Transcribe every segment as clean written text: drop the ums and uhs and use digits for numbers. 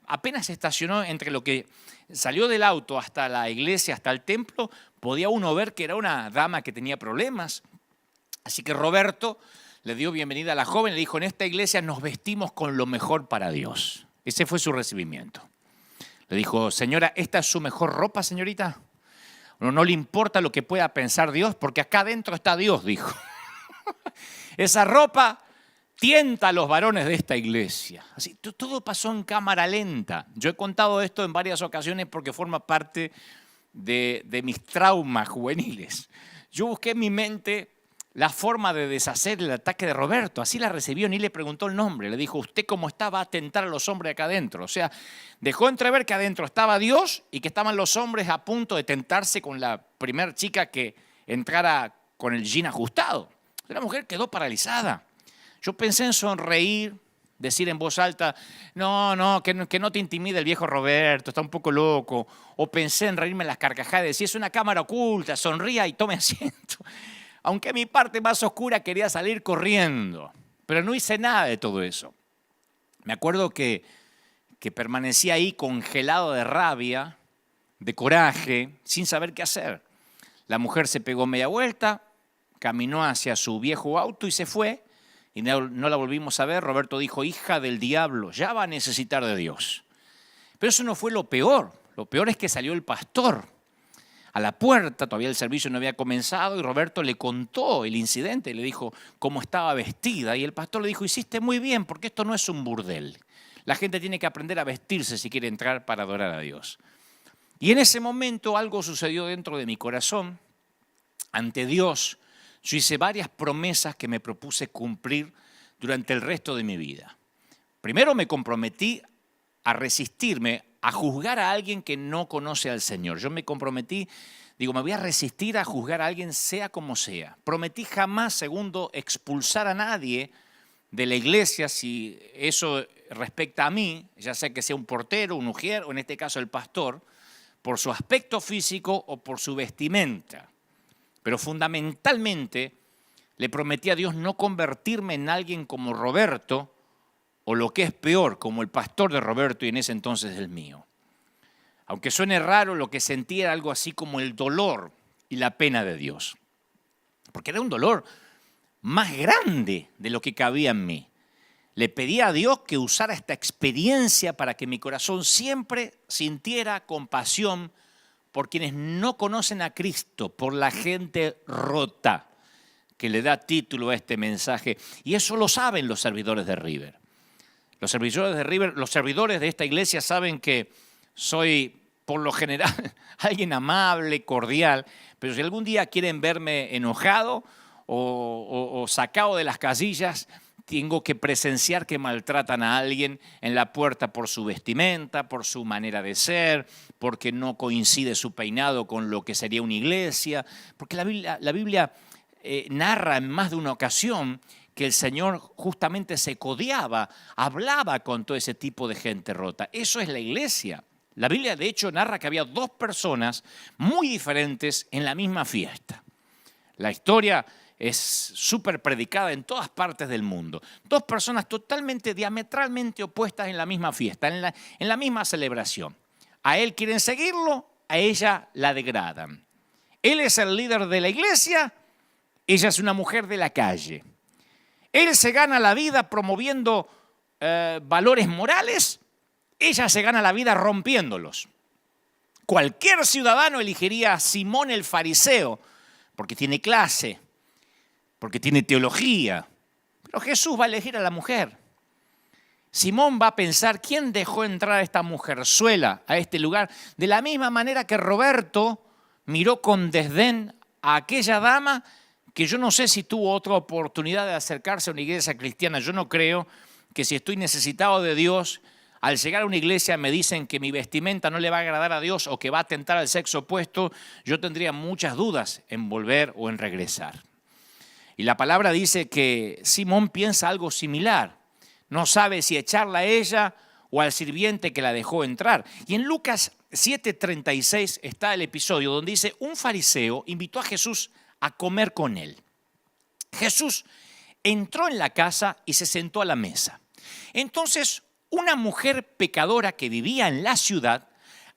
apenas estacionó entre lo que salió del auto hasta la iglesia, hasta el templo, podía uno ver que era una dama que tenía problemas. Así que Roberto le dio bienvenida a la joven, le dijo, en esta iglesia nos vestimos con lo mejor para Dios. Ese fue su recibimiento. Le dijo, señora, ¿esta es su mejor ropa, señorita? No le importa lo que pueda pensar Dios, porque acá adentro está Dios, dijo. Esa ropa tienta a los varones de esta iglesia. Así, todo pasó en cámara lenta. Yo he contado esto en varias ocasiones porque forma parte de mis traumas juveniles. Yo busqué en mi mente la forma de deshacer el ataque de Roberto. Así la recibió, ni le preguntó el nombre. Le dijo, usted cómo está va a tentar a los hombres acá adentro. O sea, dejó entrever que adentro estaba Dios y que estaban los hombres a punto de tentarse con la primer chica que entrara con el jean ajustado. La mujer quedó paralizada. Yo pensé en sonreír, decir en voz alta, que no te intimide el viejo Roberto, está un poco loco. O pensé en reírme en las carcajadas y decir, es una cámara oculta, sonría y tome asiento. Aunque mi parte más oscura quería salir corriendo. Pero no hice nada de todo eso. Me acuerdo que permanecí ahí congelado de rabia, de coraje, sin saber qué hacer. La mujer se pegó media vuelta, caminó hacia su viejo auto y se fue. Y no la volvimos a ver. Roberto dijo, hija del diablo, ya va a necesitar de Dios. Pero eso no fue lo peor. Lo peor es que salió el pastor a la puerta, todavía el servicio no había comenzado, y Roberto le contó el incidente, le dijo cómo estaba vestida, y el pastor le dijo, hiciste muy bien, porque esto no es un burdel. La gente tiene que aprender a vestirse si quiere entrar para adorar a Dios. Y en ese momento algo sucedió dentro de mi corazón. Ante Dios, yo hice varias promesas que me propuse cumplir durante el resto de mi vida. Primero me comprometí a resistirme a juzgar a alguien que no conoce al Señor. Yo me comprometí, me voy a resistir a juzgar a alguien sea como sea. Prometí jamás, segundo, expulsar a nadie de la iglesia si eso respecta a mí, ya sea que sea un portero, un ujier o en este caso el pastor, por su aspecto físico o por su vestimenta. Pero fundamentalmente le prometí a Dios no convertirme en alguien como Roberto, o lo que es peor, como el pastor de Roberto y en ese entonces el mío. Aunque suene raro, lo que sentía era algo así como el dolor y la pena de Dios. Porque era un dolor más grande de lo que cabía en mí. Le pedí a Dios que usara esta experiencia para que mi corazón siempre sintiera compasión por quienes no conocen a Cristo, por la gente rota, que le da título a este mensaje. Y eso lo saben los servidores de River. Los servidores de esta iglesia saben que soy, por lo general, alguien amable, cordial, pero si algún día quieren verme enojado o sacado de las casillas, tengo que presenciar que maltratan a alguien en la puerta por su vestimenta, por su manera de ser, porque no coincide su peinado con lo que sería una iglesia, porque la Biblia narra en más de una ocasión que el Señor justamente se codeaba, hablaba con todo ese tipo de gente rota. Eso es la iglesia. La Biblia, de hecho, narra que había dos personas muy diferentes en la misma fiesta. La historia es súper predicada en todas partes del mundo. Dos personas totalmente, diametralmente opuestas en la misma fiesta, en la misma celebración. A él quieren seguirlo, a ella la degradan. Él es el líder de la iglesia, ella es una mujer de la calle. Él se gana la vida promoviendo valores morales, ella se gana la vida rompiéndolos. Cualquier ciudadano elegiría a Simón el fariseo porque tiene clase, porque tiene teología, pero Jesús va a elegir a la mujer. Simón va a pensar, ¿quién dejó entrar a esta mujerzuela a este lugar? De la misma manera que Roberto miró con desdén a aquella dama que yo no sé si tuvo otra oportunidad de acercarse a una iglesia cristiana. Yo no creo que si estoy necesitado de Dios, al llegar a una iglesia me dicen que mi vestimenta no le va a agradar a Dios o que va a tentar al sexo opuesto, yo tendría muchas dudas en volver o en regresar. Y la palabra dice que Simón piensa algo similar. No sabe si echarla a ella o al sirviente que la dejó entrar. Y en Lucas 7:36 está el episodio donde dice, un fariseo invitó a Jesús a comer con él. Jesús entró en la casa y se sentó a la mesa. Entonces una mujer pecadora que vivía en la ciudad,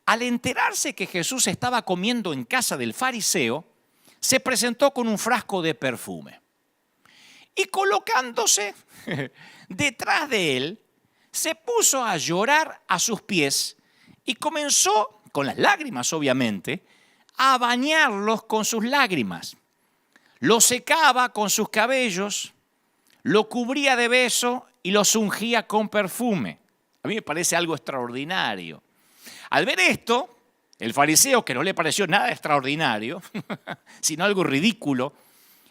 al enterarse que Jesús estaba comiendo en casa del fariseo, se presentó con un frasco de perfume. Y colocándose detrás de él, se puso a llorar a sus pies y comenzó, con las lágrimas obviamente, a bañarlos con sus lágrimas. Lo secaba con sus cabellos, lo cubría de besos y los ungía con perfume. A mí me parece algo extraordinario. Al ver esto, el fariseo, que no le pareció nada extraordinario, sino algo ridículo,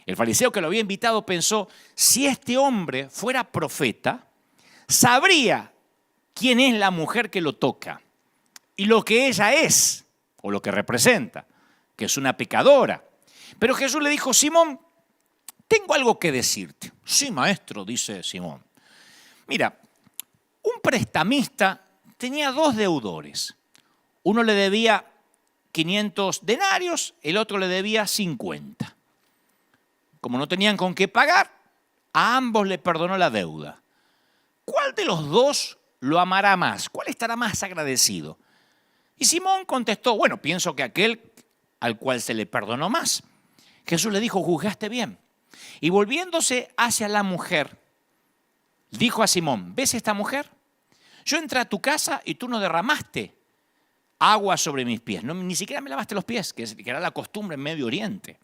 el fariseo que lo había invitado pensó, si este hombre fuera profeta, sabría quién es la mujer que lo toca y lo que ella es, o lo que representa, que es una pecadora. Pero Jesús le dijo, Simón, tengo algo que decirte. Sí, maestro, dice Simón. Mira, un prestamista tenía 2 deudores. Uno le debía 500 denarios, el otro le debía 50. Como no tenían con qué pagar, a ambos le perdonó la deuda. ¿Cuál de los 2 lo amará más? ¿Cuál estará más agradecido? Y Simón contestó, bueno, pienso que aquel al cual se le perdonó más. Jesús le dijo, juzgaste bien. Y volviéndose hacia la mujer, dijo a Simón, ¿ves esta mujer? Yo entré a tu casa y tú no derramaste agua sobre mis pies. No, ni siquiera me lavaste los pies, que era la costumbre en Medio Oriente.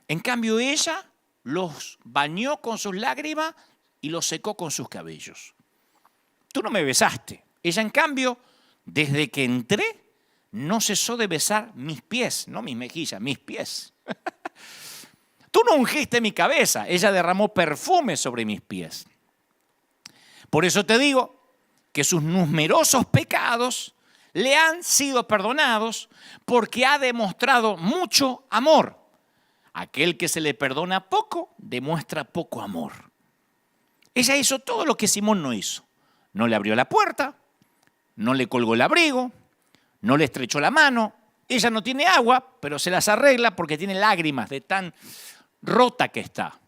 En cambio, ella los bañó con sus lágrimas y los secó con sus cabellos. Tú no me besaste. Ella, en cambio, desde que entré, no cesó de besar mis pies, no mis mejillas, mis pies. Tú no ungiste mi cabeza. Ella derramó perfume sobre mis pies. Por eso te digo que sus numerosos pecados le han sido perdonados porque ha demostrado mucho amor. Aquel que se le perdona poco, demuestra poco amor. Ella hizo todo lo que Simón no hizo. No le abrió la puerta, no le colgó el abrigo, no le estrechó la mano. Ella no tiene agua, pero se las arregla porque tiene lágrimas de tan rota que está.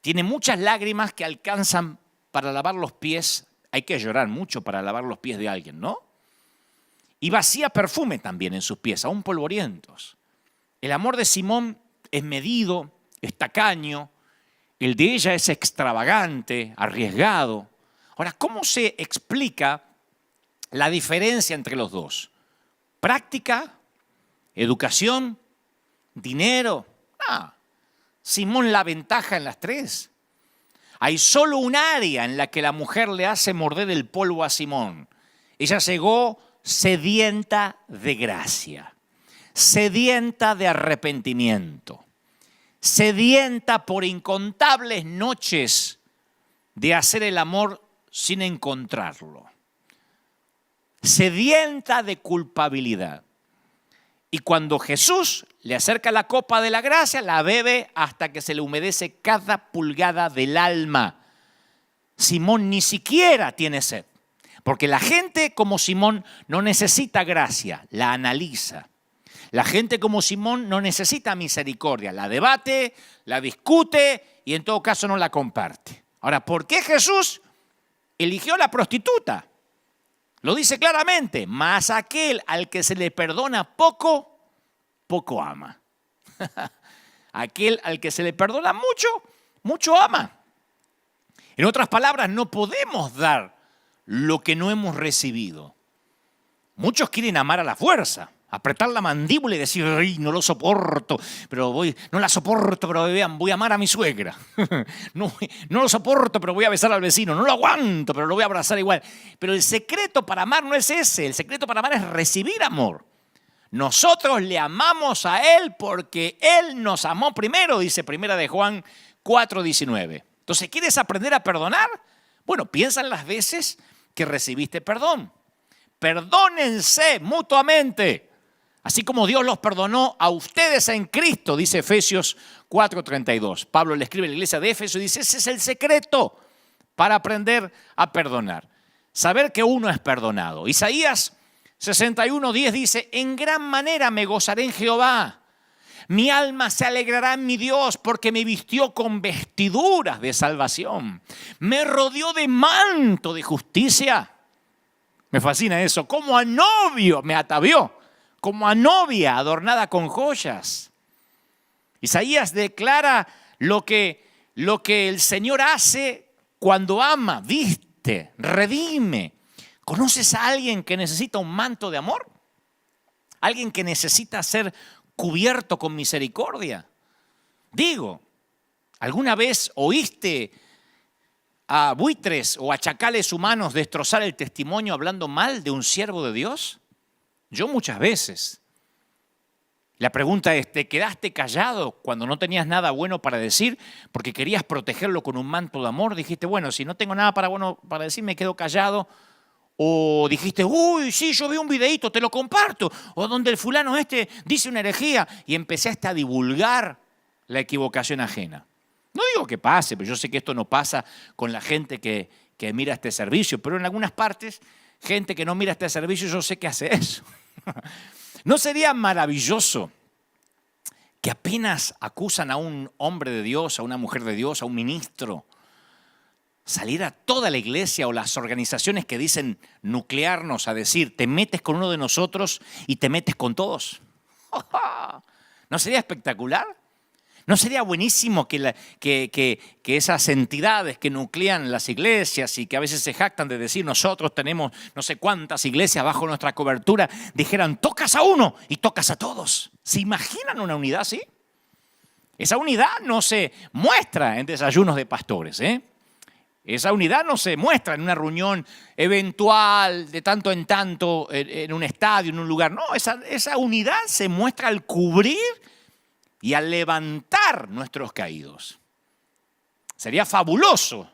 Tiene muchas lágrimas que alcanzan para lavar los pies. Hay que llorar mucho para lavar los pies de alguien, ¿no? Y vacía perfume también en sus pies, aún polvorientos. El amor de Simón es medido, es tacaño. El de ella es extravagante, arriesgado. Ahora, ¿cómo se explica la diferencia entre los dos? ¿Práctica? ¿Educación? ¿Dinero? Simón la ventaja en las 3. Hay solo un área en la que la mujer le hace morder el polvo a Simón. Ella llegó sedienta de gracia, sedienta de arrepentimiento, sedienta por incontables noches de hacer el amor sin encontrarlo, sedienta de culpabilidad. Y cuando Jesús le acerca la copa de la gracia, la bebe hasta que se le humedece cada pulgada del alma. Simón ni siquiera tiene sed, porque la gente como Simón no necesita gracia, la analiza. La gente como Simón no necesita misericordia, la debate, la discute y en todo caso no la comparte. Ahora, ¿por qué Jesús eligió a la prostituta? Lo dice claramente, mas aquel al que se le perdona poco, poco ama. Aquel al que se le perdona mucho, mucho ama. En otras palabras, no podemos dar lo que no hemos recibido. Muchos quieren amar a la fuerza, apretar la mandíbula y decir, ay, no lo soporto, no la soporto, pero vean, voy a amar a mi suegra. No lo soporto, pero voy a besar al vecino. No lo aguanto, pero lo voy a abrazar igual. Pero el secreto para amar no es ese. El secreto para amar es recibir amor. Nosotros le amamos a Él porque Él nos amó primero, dice 1 de Juan 4:19. Entonces, ¿quieres aprender a perdonar? Bueno, piensa en las veces que recibiste perdón. Perdónense mutuamente. Así como Dios los perdonó a ustedes en Cristo, dice Efesios 4:32. Pablo le escribe a la iglesia de Éfeso y dice, ese es el secreto para aprender a perdonar. Saber que uno es perdonado. Isaías 61:10 dice, en gran manera me gozaré en Jehová. Mi alma se alegrará en mi Dios porque me vistió con vestiduras de salvación. Me rodeó de manto de justicia. Me fascina eso. Como a novio me atavió, como a novia adornada con joyas. Isaías declara lo que el Señor hace cuando ama, viste, redime. ¿Conoces a alguien que necesita un manto de amor? ¿Alguien que necesita ser cubierto con misericordia? Digo, ¿alguna vez oíste a buitres o a chacales humanos destrozar el testimonio hablando mal de un siervo de Dios? Yo muchas veces. La pregunta es, ¿te quedaste callado cuando no tenías nada bueno para decir porque querías protegerlo con un manto de amor? Dijiste, bueno, si no tengo nada bueno para decir, me quedo callado. O dijiste, uy, sí, yo vi un videíto, te lo comparto. O donde el fulano dice una herejía y empezaste a divulgar la equivocación ajena. No digo que pase, pero yo sé que esto no pasa con la gente que mira este servicio, pero en algunas partes, gente que no mira este servicio, yo sé que hace eso. ¿No sería maravilloso que apenas acusan a un hombre de Dios, a una mujer de Dios, a un ministro, salir a toda la iglesia o las organizaciones que dicen nuclearnos a decir, te metes con uno de nosotros y te metes con todos? ¿No sería espectacular? ¿No sería buenísimo que esas entidades que nuclean las iglesias y que a veces se jactan de decir nosotros tenemos no sé cuántas iglesias bajo nuestra cobertura, dijeran tocas a uno y tocas a todos? ¿Se imaginan una unidad así? Esa unidad no se muestra en desayunos de pastores, Esa unidad no se muestra en una reunión eventual de tanto en tanto en un estadio, en un lugar. No, esa unidad se muestra al cubrir y al levantar nuestros caídos. Sería fabuloso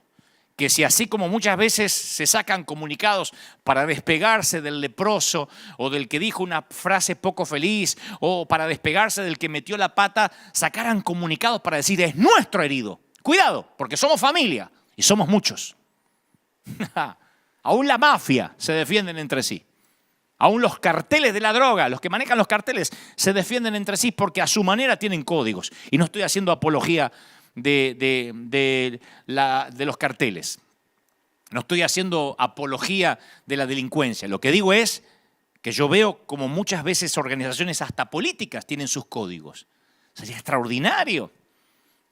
que si así como muchas veces se sacan comunicados para despegarse del leproso o del que dijo una frase poco feliz o para despegarse del que metió la pata, sacaran comunicados para decir es nuestro herido. Cuidado, porque somos familia y somos muchos. Aún la mafia se defienden entre sí. Aún los carteles de la droga, los que manejan los carteles, se defienden entre sí porque a su manera tienen códigos. Y no estoy haciendo apología de los carteles. No estoy haciendo apología de la delincuencia. Lo que digo es que yo veo como muchas veces organizaciones hasta políticas tienen sus códigos. Sería extraordinario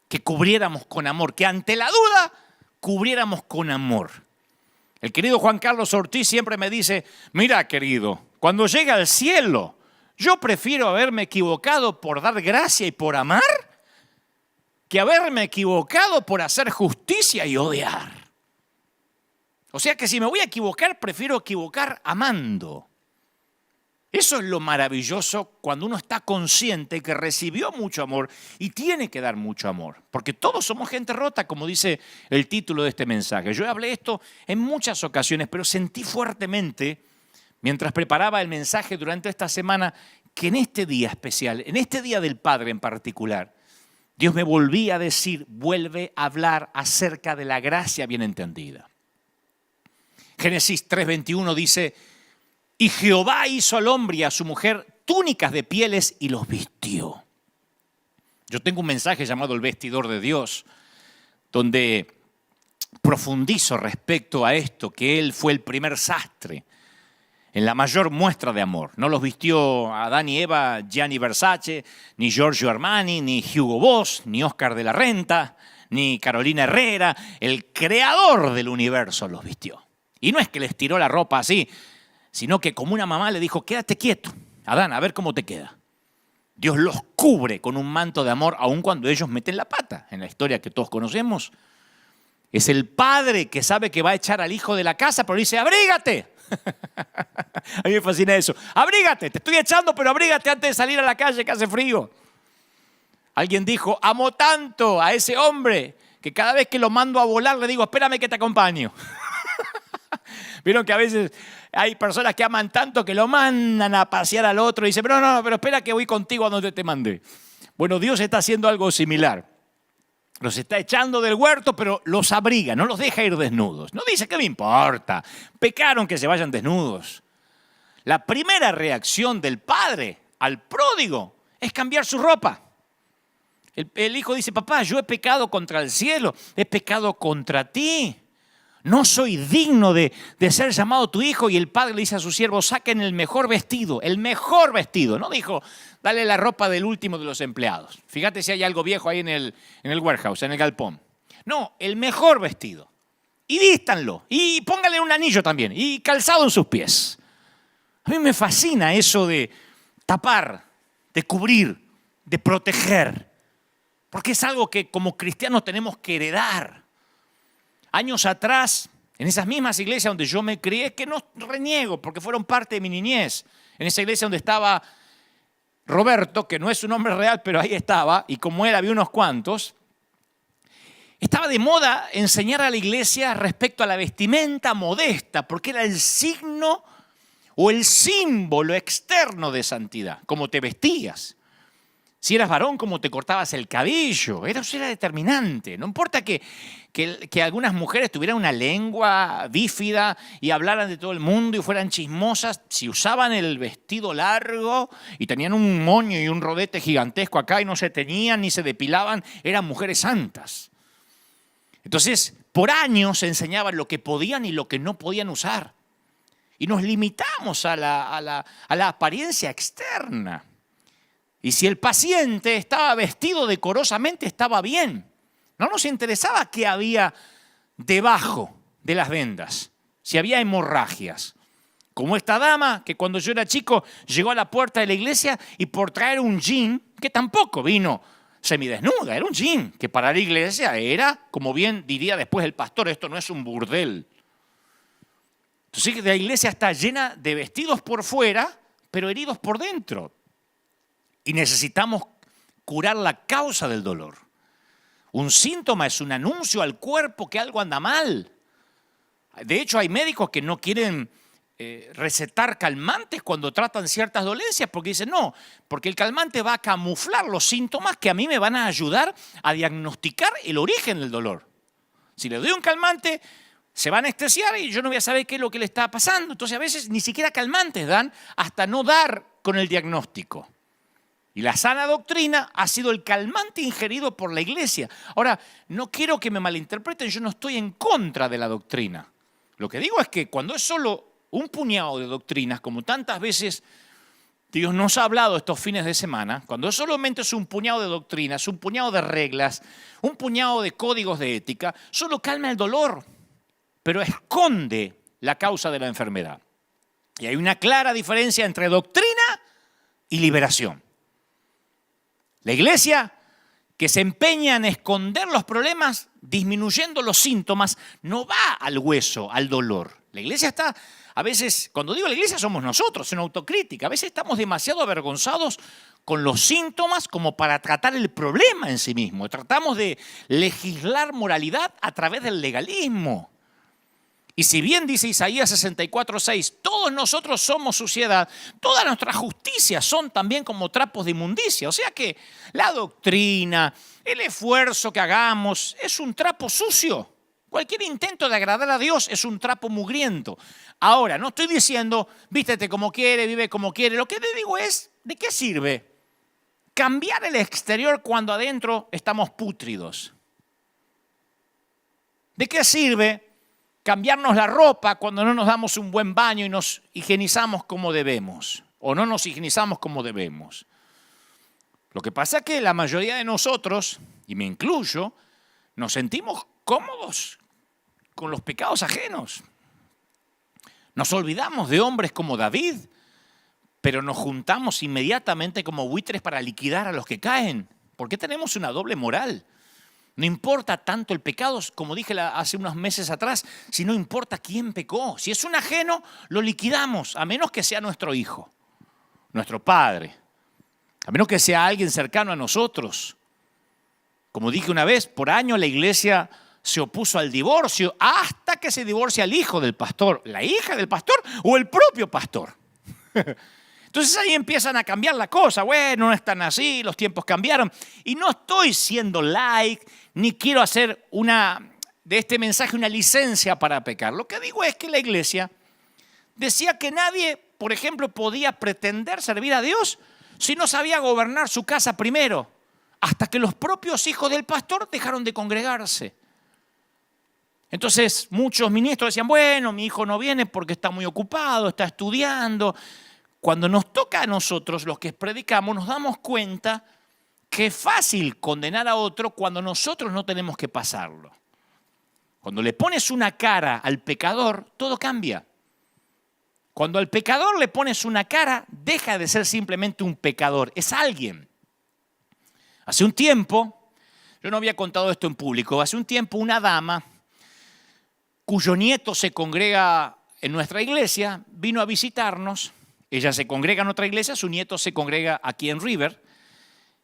que cubriéramos con amor, que ante la duda cubriéramos con amor. El querido Juan Carlos Ortiz siempre me dice, mira querido, cuando llegue al cielo, yo prefiero haberme equivocado por dar gracia y por amar que haberme equivocado por hacer justicia y odiar. O sea que si me voy a equivocar, prefiero equivocar amando. Eso es lo maravilloso cuando uno está consciente que recibió mucho amor y tiene que dar mucho amor. Porque todos somos gente rota, como dice el título de este mensaje. Yo hablé esto en muchas ocasiones, pero sentí fuertemente, mientras preparaba el mensaje durante esta semana, que en este día especial, en este día del Padre en particular, Dios me volvía a decir, vuelve a hablar acerca de la gracia bien entendida. Génesis 3:21 dice, y Jehová hizo al hombre y a su mujer túnicas de pieles y los vistió. Yo tengo un mensaje llamado El Vestidor de Dios, donde profundizo respecto a esto, que Él fue el primer sastre en la mayor muestra de amor. No los vistió Adán y Eva, Gianni Versace, ni Giorgio Armani, ni Hugo Boss, ni Oscar de la Renta, ni Carolina Herrera. El creador del universo los vistió. Y no es que les tiró la ropa así, sino que como una mamá le dijo, quédate quieto, Adán, a ver cómo te queda. Dios los cubre con un manto de amor, aun cuando ellos meten la pata. En la historia que todos conocemos, es el padre que sabe que va a echar al hijo de la casa, pero dice, abrígate. A mí me fascina eso. Abrígate, te estoy echando, pero abrígate antes de salir a la calle que hace frío. Alguien dijo, amo tanto a ese hombre que cada vez que lo mando a volar le digo, espérame que te acompaño. Vieron que a veces hay personas que aman tanto que lo mandan a pasear al otro y dicen, pero espera que voy contigo a donde te mandé. Bueno, Dios está haciendo algo similar. Los está echando del huerto, pero los abriga, no los deja ir desnudos. No dice, ¿qué me importa? Pecaron que se vayan desnudos. La primera reacción del padre al pródigo es cambiar su ropa. El hijo dice, papá, yo he pecado contra el cielo, he pecado contra ti. No soy digno de ser llamado tu hijo. Y el padre le dice a su siervo, saquen el mejor vestido, el mejor vestido. No dijo, dale la ropa del último de los empleados. Fíjate si hay algo viejo ahí en el warehouse, en el galpón. No, el mejor vestido. Y vístanlo. Y pónganle un anillo también. Y calzado en sus pies. A mí me fascina eso de tapar, de cubrir, de proteger. Porque es algo que como cristianos tenemos que heredar. Años atrás, en esas mismas iglesias donde yo me crié, que no reniego porque fueron parte de mi niñez, en esa iglesia donde estaba Roberto, que no es su nombre real, pero ahí estaba, y como él había unos cuantos, estaba de moda enseñar a la iglesia respecto a la vestimenta modesta, porque era el signo o el símbolo externo de santidad, cómo te vestías. Si eras varón, cómo te cortabas el cabello. Eso era determinante. No importa que algunas mujeres tuvieran una lengua bífida y hablaran de todo el mundo y fueran chismosas. Si usaban el vestido largo y tenían un moño y un rodete gigantesco acá y no se teñían ni se depilaban, eran mujeres santas. Entonces, por años se enseñaban lo que podían y lo que no podían usar. Y nos limitamos a la apariencia externa. Y si el paciente estaba vestido decorosamente, estaba bien. No nos interesaba qué había debajo de las vendas, si había hemorragias. Como esta dama que cuando yo era chico llegó a la puerta de la iglesia y por traer un jean, que tampoco vino semidesnuda, era un jean, que para la iglesia era, como bien diría después el pastor, esto no es un burdel. Entonces la iglesia está llena de vestidos por fuera, pero heridos por dentro. Y necesitamos curar la causa del dolor. Un síntoma es un anuncio al cuerpo que algo anda mal. De hecho, hay médicos que no quieren recetar calmantes cuando tratan ciertas dolencias porque dicen, no, porque el calmante va a camuflar los síntomas que a mí me van a ayudar a diagnosticar el origen del dolor. Si le doy un calmante, se va a anestesiar y yo no voy a saber qué es lo que le está pasando. Entonces, a veces ni siquiera calmantes dan hasta no dar con el diagnóstico. Y la sana doctrina ha sido el calmante ingerido por la iglesia. Ahora, no quiero que me malinterpreten, yo no estoy en contra de la doctrina. Lo que digo es que cuando es solo un puñado de doctrinas, como tantas veces Dios nos ha hablado estos fines de semana, cuando solamente es un puñado de doctrinas, un puñado de reglas, un puñado de códigos de ética, solo calma el dolor, pero esconde la causa de la enfermedad. Y hay una clara diferencia entre doctrina y liberación. La iglesia que se empeña en esconder los problemas, disminuyendo los síntomas, no va al hueso, al dolor. La iglesia está, a veces, cuando digo la iglesia somos nosotros, en autocrítica. A veces estamos demasiado avergonzados con los síntomas como para tratar el problema en sí mismo. Tratamos de legislar moralidad a través del legalismo. Y si bien dice Isaías 64:6, todos nosotros somos suciedad, todas nuestras justicias son también como trapos de inmundicia. O sea que la doctrina, el esfuerzo que hagamos es un trapo sucio. Cualquier intento de agradar a Dios es un trapo mugriento. Ahora, no estoy diciendo, vístete como quiere, vive como quiere. Lo que te digo es, ¿de qué sirve cambiar el exterior cuando adentro estamos pútridos? ¿De qué sirve cambiarnos la ropa cuando no nos damos un buen baño y nos higienizamos como debemos? O no nos higienizamos como debemos. Lo que pasa es que la mayoría de nosotros, y me incluyo, nos sentimos cómodos con los pecados ajenos. Nos olvidamos de hombres como David, pero nos juntamos inmediatamente como buitres para liquidar a los que caen. ¿Por qué tenemos una doble moral? No importa tanto el pecado, como dije hace unos meses atrás, si no importa quién pecó. Si es un ajeno, lo liquidamos, a menos que sea nuestro hijo, nuestro padre, a menos que sea alguien cercano a nosotros. Como dije una vez, por años la iglesia se opuso al divorcio hasta que se divorcia el hijo del pastor, la hija del pastor o el propio pastor. Entonces ahí empiezan a cambiar la cosa. Bueno, no es tan así, los tiempos cambiaron. Y no estoy siendo like, ni quiero hacer de este mensaje una licencia para pecar. Lo que digo es que la iglesia decía que nadie, por ejemplo, podía pretender servir a Dios si no sabía gobernar su casa primero. hasta que los propios hijos del pastor dejaron de congregarse. Entonces muchos ministros decían, bueno, mi hijo no viene porque está muy ocupado, está estudiando. Cuando nos toca a nosotros, los que predicamos, nos damos cuenta que es fácil condenar a otro cuando nosotros no tenemos que pasarlo. Cuando le pones una cara al pecador, todo cambia. Cuando al pecador le pones una cara, deja de ser simplemente un pecador, es alguien. Hace un tiempo, yo no había contado esto en público, hace un tiempo una dama cuyo nieto se congrega en nuestra iglesia, vino a visitarnos. Ella se congrega en otra iglesia, su nieto se congrega aquí en River.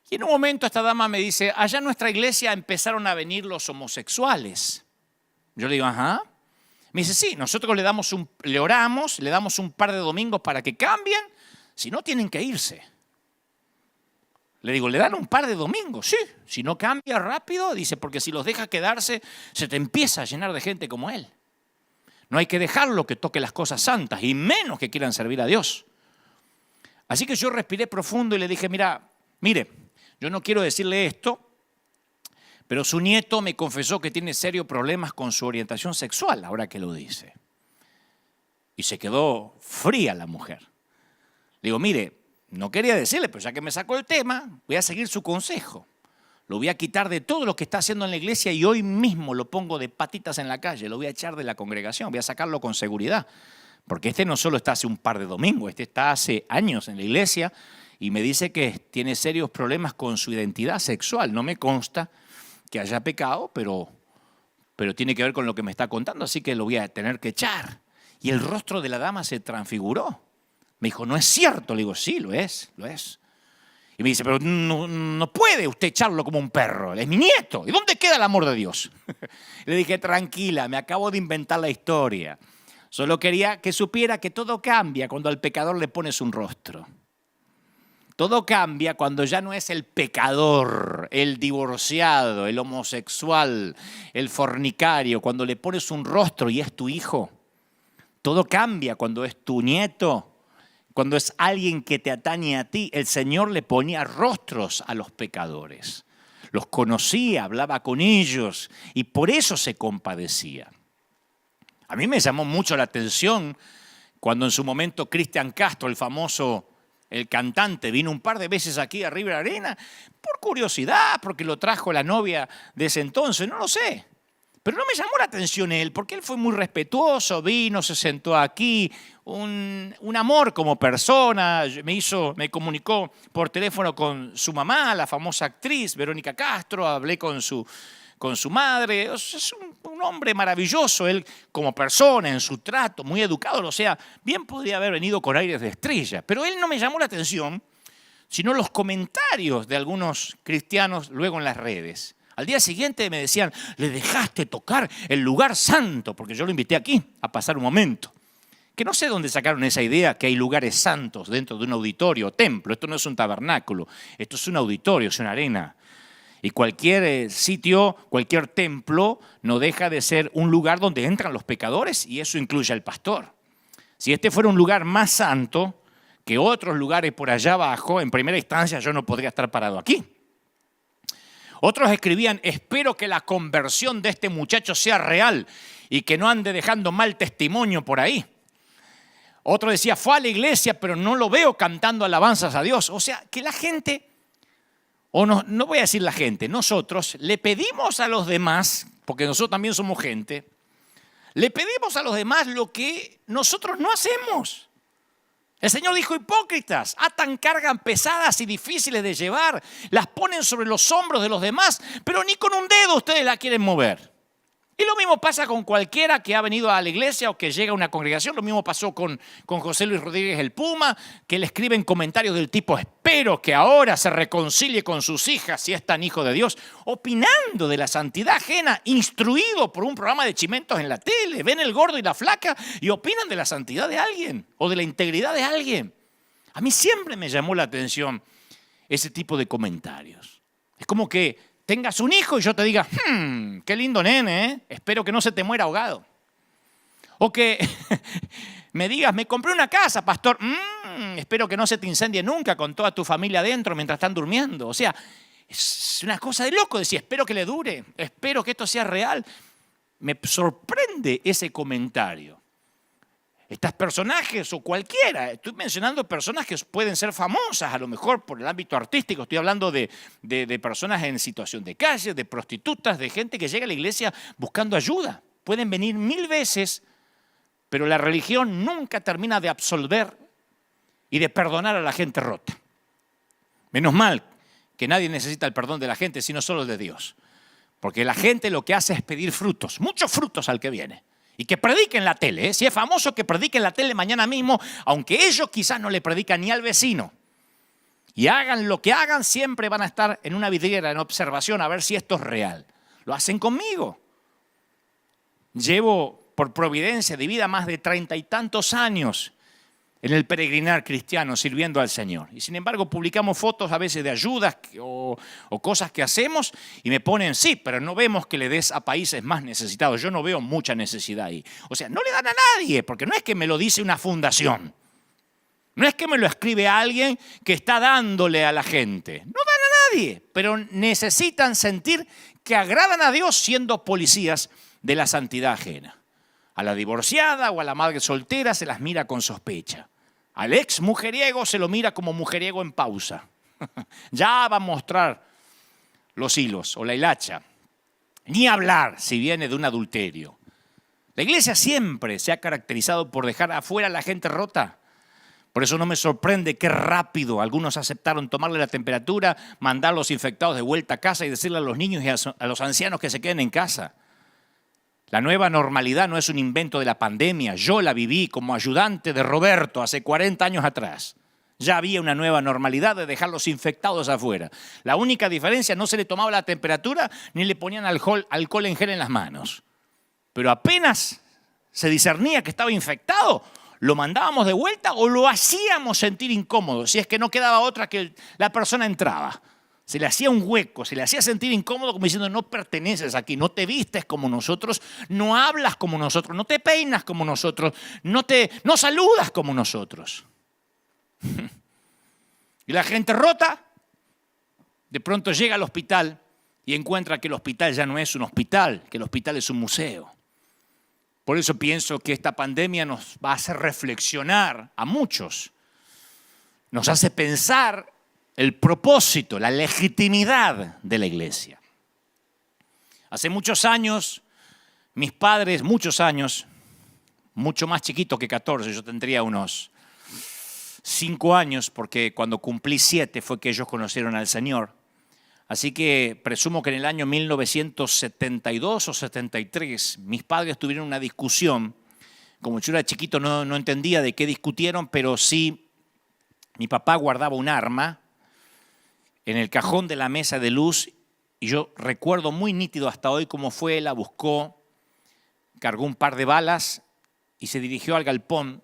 Y en un momento esta dama me dice, allá en nuestra iglesia empezaron a venir los homosexuales. Yo le digo, ajá. Me dice, sí, nosotros le oramos, le damos un par de domingos para que cambien, si no tienen que irse. Le digo, ¿le dan un par de domingos? Sí, si no cambia rápido, dice, porque si los deja quedarse, se te empieza a llenar de gente como él. No hay que dejarlo que toque las cosas santas, y menos que quieran servir a Dios. Así que yo respiré profundo y le dije, mire, yo no quiero decirle esto, pero su nieto me confesó que tiene serios problemas con su orientación sexual, ahora que lo dice. Y se quedó fría la mujer. Le digo, mire, no quería decirle, pero ya que me sacó el tema, voy a seguir su consejo. Lo voy a quitar de todo lo que está haciendo en la iglesia y hoy mismo lo pongo de patitas en la calle, lo voy a echar de la congregación, voy a sacarlo con seguridad. Porque este no solo está hace un par de domingos, este está hace años en la iglesia y me dice que tiene serios problemas con su identidad sexual. No me consta que haya pecado, pero tiene que ver con lo que me está contando, así que lo voy a tener que echar. Y el rostro de la dama se transfiguró. Me dijo, ¿no es cierto? Le digo, sí, lo es. Y me dice, pero no puede usted echarlo como un perro, es mi nieto. ¿Y dónde queda el amor de Dios? Le dije, tranquila, me acabo de inventar la historia. Solo quería que supiera que todo cambia cuando al pecador le pones un rostro. Todo cambia cuando ya no es el pecador, el divorciado, el homosexual, el fornicario, cuando le pones un rostro y es tu hijo. Todo cambia cuando es tu nieto. Cuando es alguien que te atañe a ti, el Señor le ponía rostros a los pecadores. Los conocía, hablaba con ellos y por eso se compadecía. A mí me llamó mucho la atención cuando en su momento Cristian Castro, el cantante, vino un par de veces aquí a River Arena por curiosidad, porque lo trajo la novia de ese entonces, no lo sé. Pero no me llamó la atención él, porque él fue muy respetuoso, vino, se sentó aquí, un amor como persona, me comunicó por teléfono con su mamá, la famosa actriz Verónica Castro, hablé con su madre, es un hombre maravilloso, él como persona, en su trato, muy educado, o sea, bien podría haber venido con aires de estrella, pero él no me llamó la atención, sino los comentarios de algunos cristianos luego en las redes. Al día siguiente me decían, le dejaste tocar el lugar santo, porque yo lo invité aquí a pasar un momento. Que no sé dónde sacaron esa idea que hay lugares santos dentro de un auditorio o templo. Esto no es un tabernáculo, esto es un auditorio, es una arena. Y cualquier sitio, cualquier templo no deja de ser un lugar donde entran los pecadores y eso incluye al pastor. Si este fuera un lugar más santo que otros lugares por allá abajo, en primera instancia yo no podría estar parado aquí. Otros escribían, espero que la conversión de este muchacho sea real y que no ande dejando mal testimonio por ahí. Otro decía, fue a la iglesia, pero no lo veo cantando alabanzas a Dios. O sea, que la gente, o no voy a decir la gente, nosotros le pedimos a los demás, porque nosotros también somos gente, le pedimos a los demás lo que nosotros no hacemos. El Señor dijo, hipócritas, atan cargas pesadas y difíciles de llevar, las ponen sobre los hombros de los demás, pero ni con un dedo ustedes la quieren mover. Y lo mismo pasa con cualquiera que ha venido a la iglesia o que llega a una congregación. Lo mismo pasó con José Luis Rodríguez el Puma, que le escriben comentarios del tipo, espero que ahora se reconcilie con sus hijas si es tan hijo de Dios, opinando de la santidad ajena, instruido por un programa de chimentos en la tele. Ven el gordo y la flaca y opinan de la santidad de alguien o de la integridad de alguien. A mí siempre me llamó la atención ese tipo de comentarios. Es como que tengas un hijo y yo te diga, qué lindo nene, ¿eh? Espero que no se te muera ahogado. O que me digas, me compré una casa, pastor, espero que no se te incendie nunca con toda tu familia adentro mientras están durmiendo. O sea, Es una cosa de loco decir, espero que le dure, espero que esto sea real. Me sorprende ese comentario. Estos personajes o cualquiera, estoy mencionando personas que pueden ser famosas, a lo mejor por el ámbito artístico, estoy hablando de personas en situación de calle, de prostitutas, de gente que llega a la iglesia buscando ayuda. Pueden venir 1000 veces, pero la religión nunca termina de absolver y de perdonar a la gente rota. Menos mal que nadie necesita el perdón de la gente, sino solo el de Dios. Porque la gente lo que hace es pedir frutos, muchos frutos al que viene. Y que predique en la tele, ¿eh? Si es famoso, que predique en la tele mañana mismo, aunque ellos quizás no le predican ni al vecino. Y hagan lo que hagan, siempre van a estar en una vidriera, en observación, a ver si esto es real. Lo hacen conmigo. Llevo por providencia de vida más de 30 y tantos años en el peregrinar cristiano sirviendo al Señor. Y sin embargo publicamos fotos a veces de ayudas o cosas que hacemos y me ponen, sí, pero no vemos que le des a países más necesitados. Yo no veo mucha necesidad ahí. O sea, no le dan a nadie, porque no es que me lo dice una fundación. No es que me lo escribe alguien que está dándole a la gente. No dan a nadie, pero necesitan sentir que agradan a Dios siendo policías de la santidad ajena. A la divorciada o a la madre soltera se las mira con sospecha. Al ex mujeriego se lo mira como mujeriego en pausa. Ya va a mostrar los hilos o la hilacha. Ni hablar si viene de un adulterio. La iglesia siempre se ha caracterizado por dejar afuera a la gente rota. Por eso no me sorprende qué rápido algunos aceptaron tomarle la temperatura, mandar a los infectados de vuelta a casa y decirle a los niños y a los ancianos que se queden en casa. La nueva normalidad no es un invento de la pandemia. Yo la viví como ayudante de Roberto hace 40 años atrás. Ya había una nueva normalidad de dejar los infectados afuera. La única diferencia, no se le tomaba la temperatura ni le ponían alcohol en gel en las manos. Pero apenas se discernía que estaba infectado, lo mandábamos de vuelta o lo hacíamos sentir incómodo. Si es que no quedaba otra que la persona entraba. Se le hacía un hueco, se le hacía sentir incómodo como diciendo no perteneces aquí, no te vistes como nosotros, no hablas como nosotros, no te peinas como nosotros, no saludas como nosotros. Y la gente rota de pronto llega al hospital y encuentra que el hospital ya no es un hospital, que el hospital es un museo. Por eso pienso que esta pandemia nos va a hacer reflexionar a muchos, nos hace pensar el propósito, la legitimidad de la iglesia. Hace muchos años, mis padres, muchos años, mucho más chiquito que 14, yo tendría unos 5 años, porque cuando cumplí 7 fue que ellos conocieron al Señor. Así que presumo que en el año 1972 o 73, mis padres tuvieron una discusión. Como yo era chiquito no entendía de qué discutieron, pero sí, mi papá guardaba un arma en el cajón de la mesa de luz y yo recuerdo muy nítido hasta hoy cómo fue, la buscó, cargó un par de balas y se dirigió al galpón,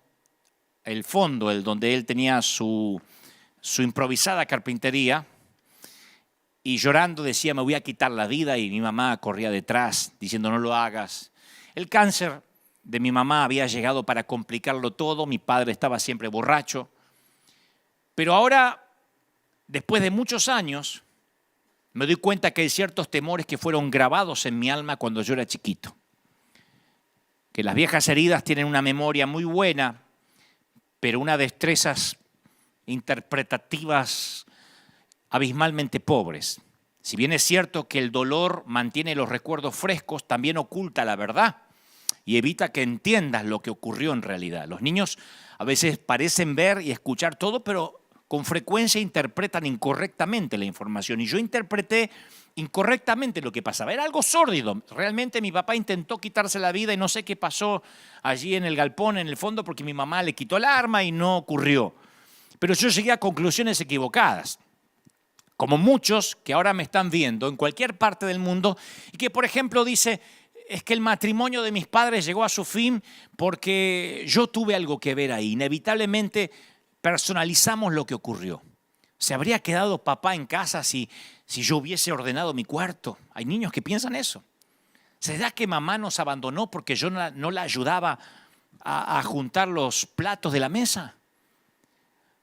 el fondo, donde él tenía su improvisada carpintería, y llorando decía, me voy a quitar la vida, y mi mamá corría detrás diciendo, no lo hagas. El cáncer de mi mamá había llegado para complicarlo todo, mi padre estaba siempre borracho, pero ahora, después de muchos años, me doy cuenta que hay ciertos temores que fueron grabados en mi alma cuando yo era chiquito. Que las viejas heridas tienen una memoria muy buena, pero unas destrezas interpretativas abismalmente pobres. Si bien es cierto que el dolor mantiene los recuerdos frescos, también oculta la verdad y evita que entiendas lo que ocurrió en realidad. Los niños a veces parecen ver y escuchar todo, pero con frecuencia interpretan incorrectamente la información. Y yo interpreté incorrectamente lo que pasaba. Era algo sórdido. Realmente mi papá intentó quitarse la vida y no sé qué pasó allí en el galpón, en el fondo, porque mi mamá le quitó el arma y no ocurrió. Pero yo llegué a conclusiones equivocadas. Como muchos que ahora me están viendo en cualquier parte del mundo y que, por ejemplo, dice, es que el matrimonio de mis padres llegó a su fin porque yo tuve algo que ver ahí. Inevitablemente personalizamos lo que ocurrió. ¿Se habría quedado papá en casa si yo hubiese ordenado mi cuarto? Hay niños que piensan eso. ¿Será que mamá nos abandonó porque yo no la ayudaba a juntar los platos de la mesa?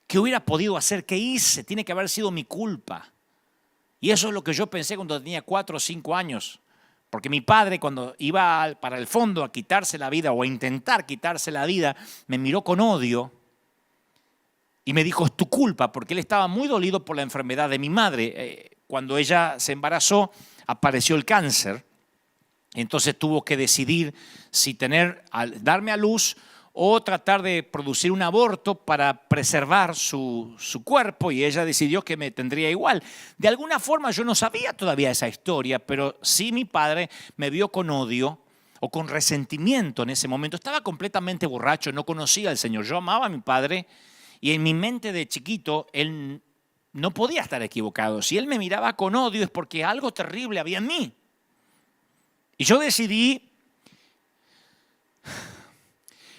¿Qué hubiera podido hacer? ¿Qué hice? Tiene que haber sido mi culpa. Y eso es lo que yo pensé cuando tenía 4 o 5 años. Porque mi padre, cuando iba para el fondo a quitarse la vida o a intentar quitarse la vida, me miró con odio y me dijo, es tu culpa, porque él estaba muy dolido por la enfermedad de mi madre. Cuando ella se embarazó, apareció el cáncer. Entonces tuvo que decidir si darme a luz o tratar de producir un aborto para preservar su cuerpo, y ella decidió que me tendría igual. De alguna forma yo no sabía todavía esa historia, pero sí mi padre me vio con odio o con resentimiento en ese momento. Estaba completamente borracho, no conocía al Señor. Yo amaba a mi padre y en mi mente de chiquito él no podía estar equivocado. Si él me miraba con odio es porque algo terrible había en mí. Y yo decidí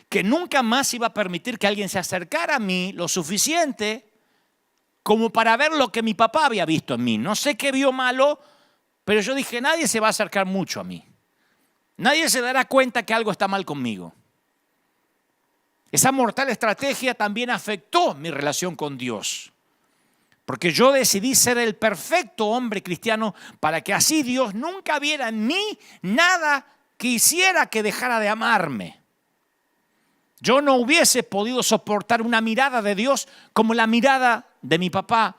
que nunca más iba a permitir que alguien se acercara a mí lo suficiente como para ver lo que mi papá había visto en mí. No sé qué vio malo, pero yo dije, nadie se va a acercar mucho a mí. Nadie se dará cuenta que algo está mal conmigo. Esa mortal estrategia también afectó mi relación con Dios. Porque yo decidí ser el perfecto hombre cristiano para que así Dios nunca viera en mí nada que hiciera que dejara de amarme. Yo no hubiese podido soportar una mirada de Dios como la mirada de mi papá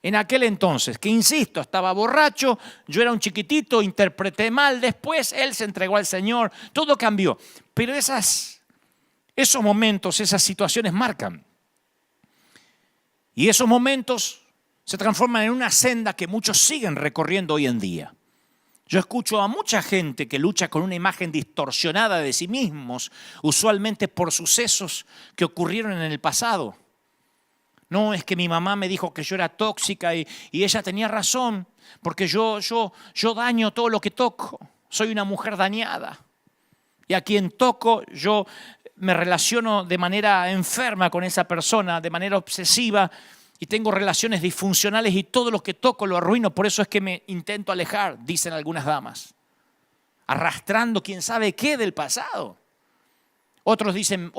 en aquel entonces, que insisto, estaba borracho, yo era un chiquitito, interpreté mal, después él se entregó al Señor, todo cambió. Pero esos momentos, esas situaciones marcan. Y esos momentos se transforman en una senda que muchos siguen recorriendo hoy en día. Yo escucho a mucha gente que lucha con una imagen distorsionada de sí mismos, usualmente por sucesos que ocurrieron en el pasado. No, es que mi mamá me dijo que yo era tóxica y ella tenía razón, porque yo daño todo lo que toco. Soy una mujer dañada. Y a quien toco, yo me relaciono de manera enferma con esa persona, de manera obsesiva, y tengo relaciones disfuncionales y todo lo que toco lo arruino. Por eso es que me intento alejar, dicen algunas damas, arrastrando quién sabe qué del pasado. Otras dicen,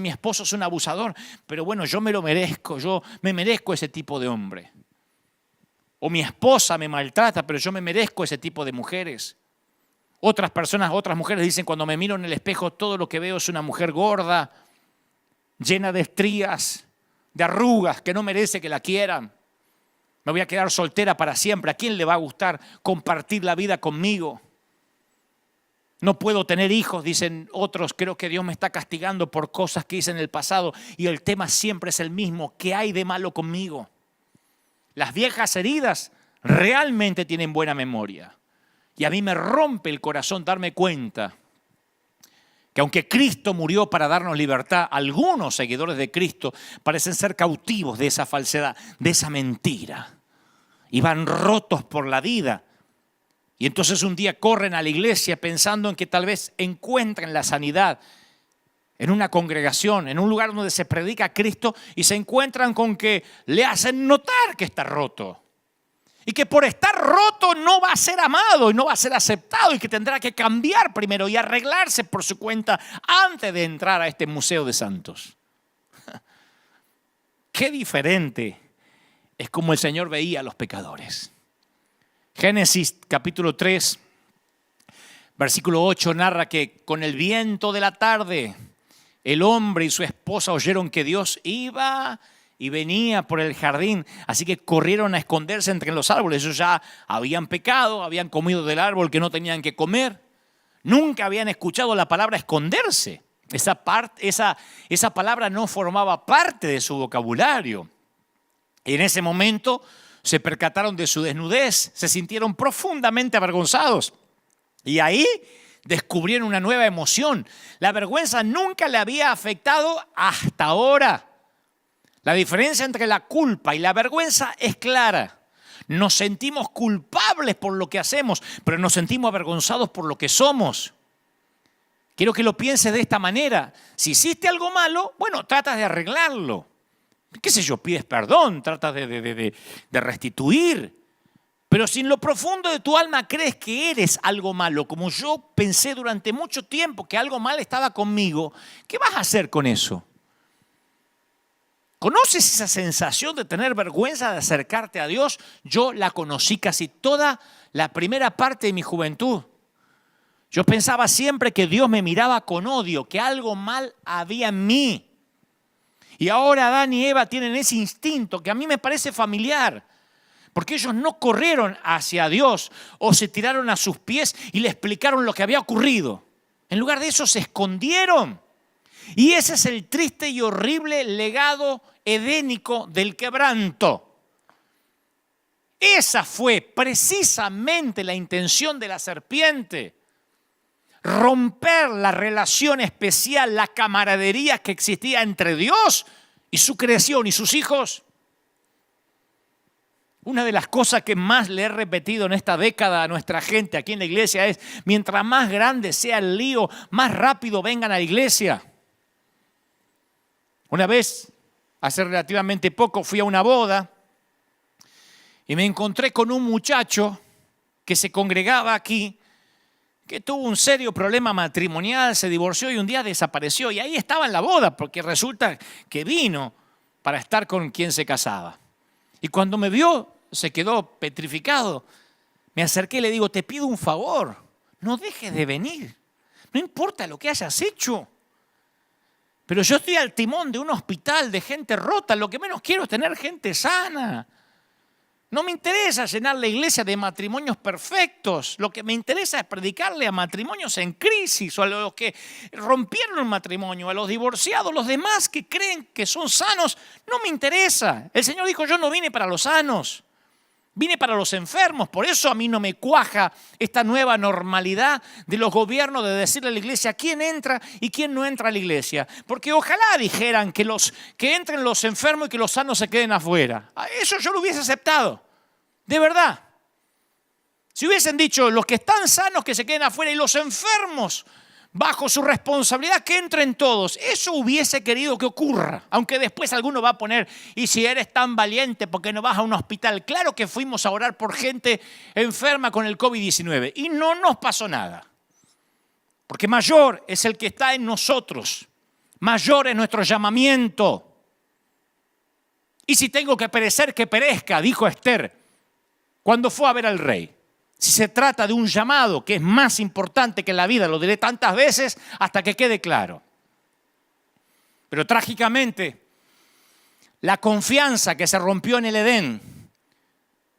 mi esposo es un abusador, pero bueno, yo me lo merezco, yo me merezco ese tipo de hombre. O mi esposa me maltrata, pero yo me merezco ese tipo de mujeres. Otras mujeres dicen, cuando me miro en el espejo, todo lo que veo es una mujer gorda, llena de estrías, de arrugas, que no merece que la quieran. Me voy a quedar soltera para siempre. ¿A quién le va a gustar compartir la vida conmigo? No puedo tener hijos, dicen otros. Creo que Dios me está castigando por cosas que hice en el pasado. Y el tema siempre es el mismo. ¿Qué hay de malo conmigo? Las viejas heridas realmente tienen buena memoria. Y a mí me rompe el corazón darme cuenta que aunque Cristo murió para darnos libertad, algunos seguidores de Cristo parecen ser cautivos de esa falsedad, de esa mentira. Y van rotos por la vida. Y entonces un día corren a la iglesia pensando en que tal vez encuentren la sanidad en una congregación, en un lugar donde se predica a Cristo, y se encuentran con que le hacen notar que está roto. Y que por estar roto no va a ser amado y no va a ser aceptado y que tendrá que cambiar primero y arreglarse por su cuenta antes de entrar a este museo de santos. Qué diferente es como el Señor veía a los pecadores. Génesis capítulo 3, versículo 8 narra que con el viento de la tarde el hombre y su esposa oyeron que Dios iba y venía por el jardín, así que corrieron a esconderse entre los árboles. Ellos ya habían pecado, habían comido del árbol que no tenían que comer. Nunca habían escuchado la palabra esconderse. Esa palabra no formaba parte de su vocabulario. En ese momento se percataron de su desnudez, se sintieron profundamente avergonzados. Y ahí descubrieron una nueva emoción. La vergüenza nunca le había afectado hasta ahora. La diferencia entre la culpa y la vergüenza es clara. Nos sentimos culpables por lo que hacemos, pero nos sentimos avergonzados por lo que somos. Quiero que lo pienses de esta manera. Si hiciste algo malo, bueno, tratas de arreglarlo. ¿Qué sé yo? Pides perdón, tratas de restituir. Pero si en lo profundo de tu alma crees que eres algo malo, como yo pensé durante mucho tiempo que algo mal estaba conmigo, ¿qué vas a hacer con eso? ¿Conoces esa sensación de tener vergüenza de acercarte a Dios? Yo la conocí casi toda la primera parte de mi juventud. Yo pensaba siempre que Dios me miraba con odio, que algo mal había en mí. Y ahora Adán y Eva tienen ese instinto que a mí me parece familiar. Porque ellos no corrieron hacia Dios o se tiraron a sus pies y le explicaron lo que había ocurrido. En lugar de eso se escondieron. Y ese es el triste y horrible legado edénico del quebranto. Esa fue precisamente la intención de la serpiente. Romper la relación especial, la camaradería que existía entre Dios y su creación y sus hijos. Una de las cosas que más le he repetido en esta década a nuestra gente aquí en la iglesia es: mientras más grande sea el lío, más rápido vengan a la iglesia. Una vez, hace relativamente poco, fui a una boda y me encontré con un muchacho que se congregaba aquí, que tuvo un serio problema matrimonial, se divorció y un día desapareció. Y ahí estaba en la boda, porque resulta que vino para estar con quien se casaba. Y cuando me vio, se quedó petrificado. Me acerqué y le digo: te pido un favor, no dejes de venir. No importa lo que hayas hecho. Pero yo estoy al timón de un hospital de gente rota. Lo que menos quiero es tener gente sana. No me interesa llenar la iglesia de matrimonios perfectos. Lo que me interesa es predicarle a matrimonios en crisis, o a los que rompieron el matrimonio, a los divorciados, los demás que creen que son sanos. No me interesa. El Señor dijo: yo no vine para los sanos, vine para los enfermos. Por eso a mí no me cuaja esta nueva normalidad de los gobiernos de decirle a la iglesia quién entra y quién no entra a la iglesia. Porque ojalá dijeran que entren los enfermos y que los sanos se queden afuera. Eso yo lo hubiese aceptado. De verdad. Si hubiesen dicho: los que están sanos que se queden afuera y los enfermos bajo su responsabilidad que entren todos, eso hubiese querido que ocurra. Aunque después alguno va a poner: y si eres tan valiente, ¿por qué no vas a un hospital? Claro que fuimos a orar por gente enferma con el COVID-19 y no nos pasó nada. Porque mayor es el que está en nosotros, mayor es nuestro llamamiento. Y si tengo que perecer, que perezca, dijo Esther cuando fue a ver al rey. Si se trata de un llamado que es más importante que la vida, lo diré tantas veces hasta que quede claro. Pero trágicamente, la confianza que se rompió en el Edén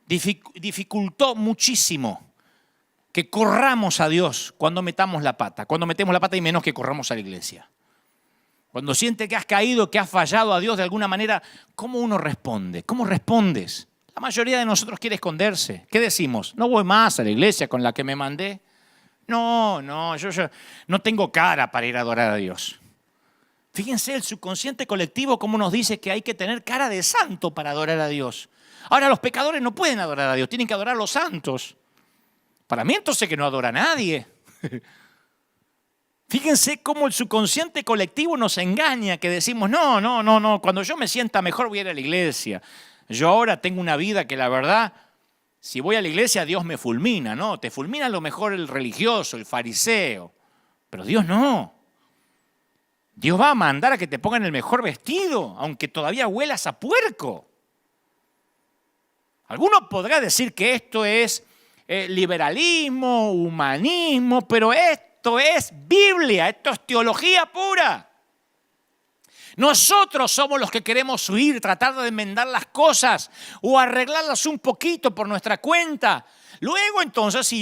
dificultó muchísimo que corramos a Dios cuando metamos la pata. Cuando metemos la pata y menos que corramos a la iglesia. Cuando sientes que has caído, que has fallado a Dios de alguna manera, ¿cómo uno responde? ¿Cómo respondes? La mayoría de nosotros quiere esconderse. ¿Qué decimos? No voy más a la iglesia con la que me mandé. No, yo no tengo cara para ir a adorar a Dios. Fíjense el subconsciente colectivo cómo nos dice que hay que tener cara de santo para adorar a Dios. Ahora los pecadores no pueden adorar a Dios, tienen que adorar a los santos. Para mí entonces que no adora a nadie. Fíjense cómo el subconsciente colectivo nos engaña, que decimos: no, cuando yo me sienta mejor voy a ir a la iglesia. Yo ahora tengo una vida que la verdad, si voy a la iglesia, Dios me fulmina, ¿no? Te fulmina a lo mejor el religioso, el fariseo, pero Dios no. Dios va a mandar a que te pongan el mejor vestido, aunque todavía huelas a puerco. Alguno podrá decir que esto es liberalismo, humanismo, pero esto es Biblia, esto es teología pura. Nosotros somos los que queremos huir, tratar de enmendar las cosas o arreglarlas un poquito por nuestra cuenta. Luego entonces,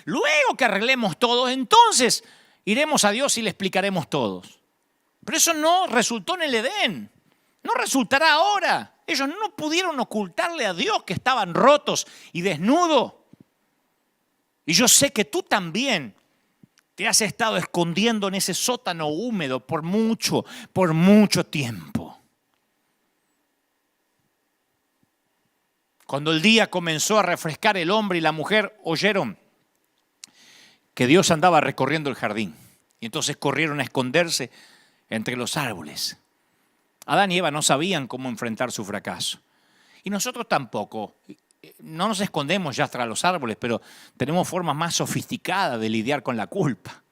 luego que arreglemos todo, entonces iremos a Dios y le explicaremos todos. Pero eso no resultó en el Edén, no resultará ahora. Ellos no pudieron ocultarle a Dios que estaban rotos y desnudos. Y yo sé que tú también te has estado escondiendo en ese sótano húmedo por mucho tiempo. Cuando el día comenzó a refrescar, el hombre y la mujer oyeron que Dios andaba recorriendo el jardín. Y entonces corrieron a esconderse entre los árboles. Adán y Eva no sabían cómo enfrentar su fracaso. Y nosotros tampoco. No nos escondemos ya tras los árboles, pero tenemos formas más sofisticadas de lidiar con la culpa.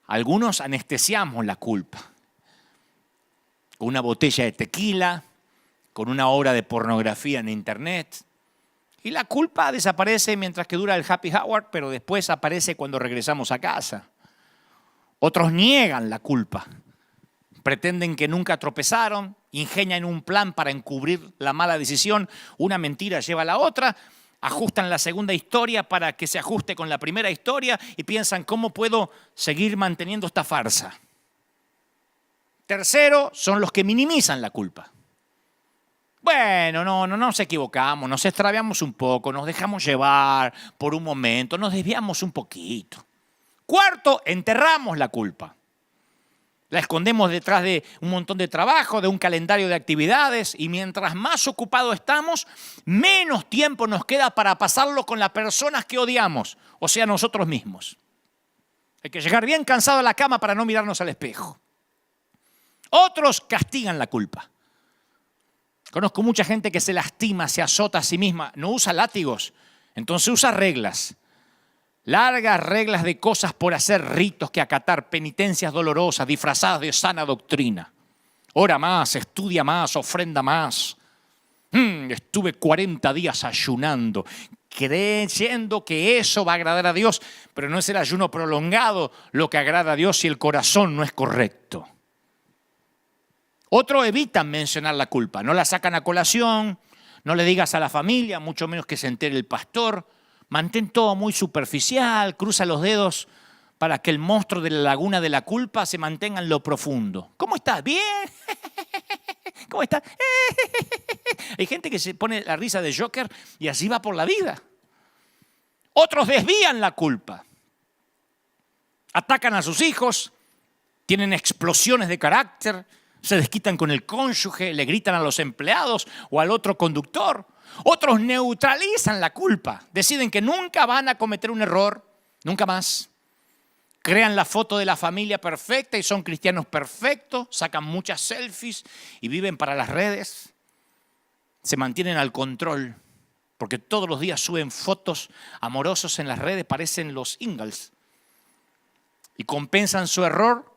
Algunos anestesiamos la culpa. con una botella de tequila, con una hora de pornografía en internet. Y la culpa desaparece mientras que dura el happy hour, pero después aparece cuando regresamos a casa. Otros niegan la culpa. Pretenden que nunca tropezaron, ingenian un plan para encubrir la mala decisión, una mentira lleva a la otra, ajustan la segunda historia para que se ajuste con la primera historia y piensan cómo puedo seguir manteniendo esta farsa. Tercero, son los que minimizan la culpa. Bueno, no nos equivocamos, nos extraviamos un poco, nos dejamos llevar por un momento, nos desviamos un poquito. Cuarto, enterramos la culpa. La escondemos detrás de un montón de trabajo, de un calendario de actividades, y mientras más ocupados estamos, menos tiempo nos queda para pasarlo con las personas que odiamos, o sea, nosotros mismos. Hay que llegar bien cansado a la cama para no mirarnos al espejo. Otros castigan la culpa. Conozco mucha gente que se lastima, se azota a sí misma, no usa látigos, entonces usa reglas. Largas reglas de cosas por hacer, ritos que acatar, penitencias dolorosas, disfrazadas de sana doctrina. Ora más, estudia más, ofrenda más. Estuve 40 días ayunando, creyendo que eso va a agradar a Dios, pero no es el ayuno prolongado lo que agrada a Dios si el corazón no es correcto. Otros evitan mencionar la culpa, no la sacan a colación, no le digas a la familia, mucho menos que se entere el pastor. Mantén todo muy superficial, cruza los dedos para que el monstruo de la laguna de la culpa se mantenga en lo profundo. ¿Cómo estás? ¿Bien? ¿Cómo estás? Hay gente que se pone la risa de Joker y así va por la vida. Otros desvían la culpa. Atacan a sus hijos, tienen explosiones de carácter, se desquitan con el cónyuge, le gritan a los empleados o al otro conductor. Otros neutralizan la culpa, deciden que nunca van a cometer un error, nunca más. Crean la foto de la familia perfecta y son cristianos perfectos, sacan muchas selfies y viven para las redes. Se mantienen al control, porque todos los días suben fotos amorosos en las redes, parecen los Ingalls. Y compensan su error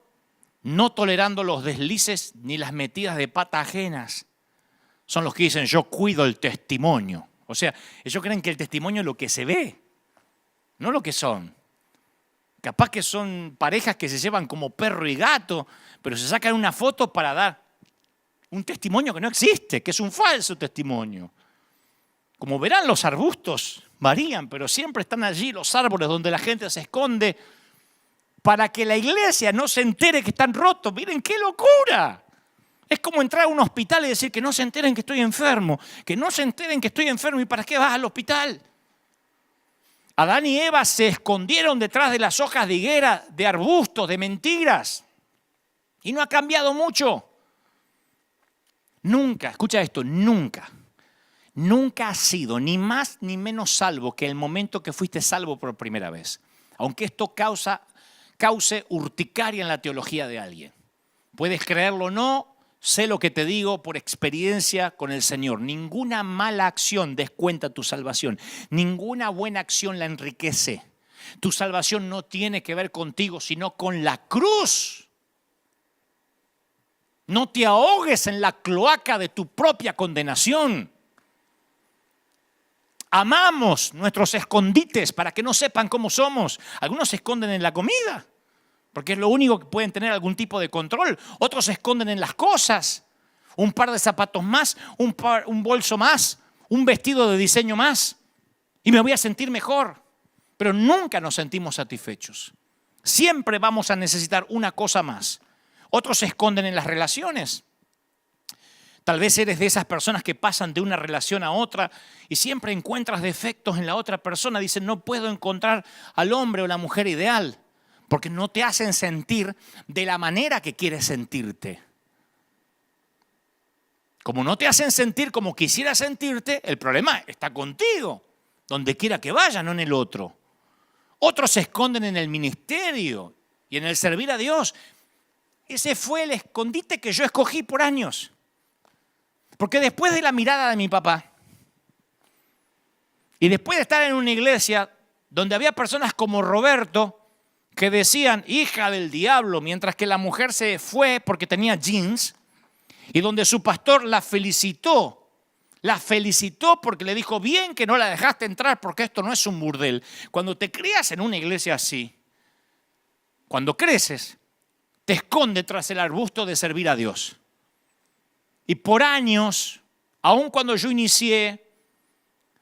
no tolerando los deslices ni las metidas de pata ajenas. Son los que dicen, yo cuido el testimonio. O sea, ellos creen que el testimonio es lo que se ve, no lo que son. Capaz que son parejas que se llevan como perro y gato, pero se sacan una foto para dar un testimonio que no existe, que es un falso testimonio. Como verán, los arbustos varían, pero siempre están allí los árboles donde la gente se esconde para que la iglesia no se entere que están rotos. Miren qué locura. Es como entrar a un hospital y decir que no se enteren que estoy enfermo, que no se enteren que estoy enfermo. ¿Y para qué vas al hospital? Adán y Eva se escondieron detrás de las hojas de higuera, de arbustos, de mentiras. Y no ha cambiado mucho. Nunca, escucha esto, nunca has sido ni más ni menos salvo que el momento que fuiste salvo por primera vez. Aunque esto cause urticaria en la teología de alguien. Puedes creerlo o no, sé lo que te digo por experiencia con el Señor. Ninguna mala acción descuenta tu salvación. Ninguna buena acción la enriquece. Tu salvación no tiene que ver contigo, sino con la cruz. No te ahogues en la cloaca de tu propia condenación. Amamos nuestros escondites para que no sepan cómo somos. Algunos se esconden en la comida, porque es lo único que pueden tener algún tipo de control. Otros se esconden en las cosas. Un par de zapatos más, un bolso más, un vestido de diseño más. Y me voy a sentir mejor. Pero nunca nos sentimos satisfechos. Siempre vamos a necesitar una cosa más. Otros se esconden en las relaciones. Tal vez eres de esas personas que pasan de una relación a otra y siempre encuentras defectos en la otra persona. Dicen, no puedo encontrar al hombre o la mujer ideal. Porque no te hacen sentir de la manera que quieres sentirte. Como no te hacen sentir como quisieras sentirte, el problema está contigo, donde quiera que vaya, no en el otro. Otros se esconden en el ministerio y en el servir a Dios. Ese fue el escondite que yo escogí por años. Porque después de la mirada de mi papá y después de estar en una iglesia donde había personas como Roberto, que decían, hija del diablo, mientras que la mujer se fue porque tenía jeans, y donde su pastor la felicitó. La felicitó porque le dijo, bien que no la dejaste entrar porque esto no es un burdel. Cuando te crías en una iglesia así, cuando creces, te escondes tras el arbusto de servir a Dios. Y por años, aun cuando yo inicié,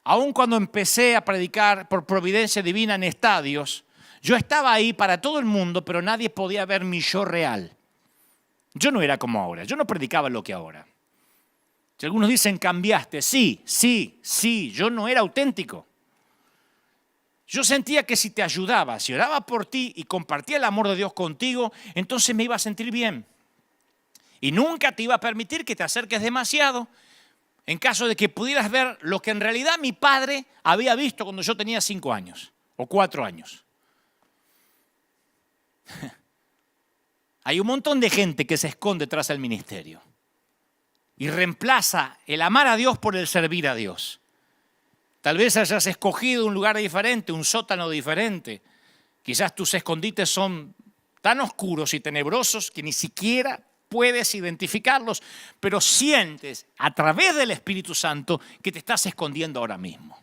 aun cuando empecé a predicar por providencia divina en estadios, yo estaba ahí para todo el mundo, pero nadie podía ver mi yo real. Yo no era como ahora, yo no predicaba lo que ahora. Si algunos dicen cambiaste, sí, yo no era auténtico. Yo sentía que si te ayudaba, si oraba por ti y compartía el amor de Dios contigo, entonces me iba a sentir bien. Y nunca te iba a permitir que te acerques demasiado en caso de que pudieras ver lo que en realidad mi padre había visto cuando yo tenía 5 años o 4 años. Hay un montón de gente que se esconde tras el ministerio y reemplaza el amar a Dios por el servir a Dios. Tal vez hayas escogido un lugar diferente, un sótano diferente. Quizás tus escondites son tan oscuros y tenebrosos que ni siquiera puedes identificarlos, pero sientes a través del Espíritu Santo que te estás escondiendo ahora mismo.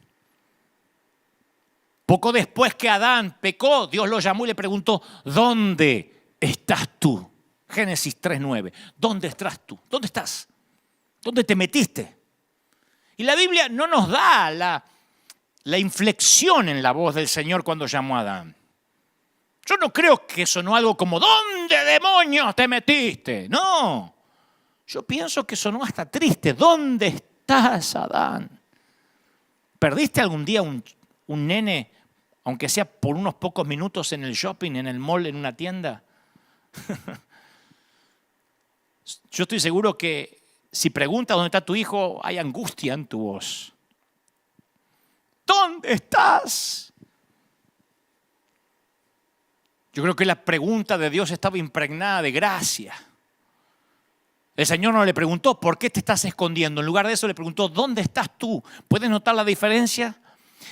Poco después que Adán pecó, Dios lo llamó y le preguntó, ¿dónde estás tú? Génesis 3:9. ¿Dónde estás tú? ¿Dónde estás? ¿Dónde te metiste? Y la Biblia no nos da la inflexión en la voz del Señor cuando llamó a Adán. Yo no creo que sonó algo como, ¿dónde demonios te metiste? No, yo pienso que sonó hasta triste. ¿Dónde estás, Adán? ¿Perdiste algún día un nene, aunque sea por unos pocos minutos en el shopping, en el mall, en una tienda? Yo estoy seguro que si preguntas dónde está tu hijo, hay angustia en tu voz. ¿Dónde estás? Yo creo que la pregunta de Dios estaba impregnada de gracia. El Señor no le preguntó, ¿por qué te estás escondiendo? En lugar de eso le preguntó, ¿dónde estás tú? ¿Puedes notar la diferencia?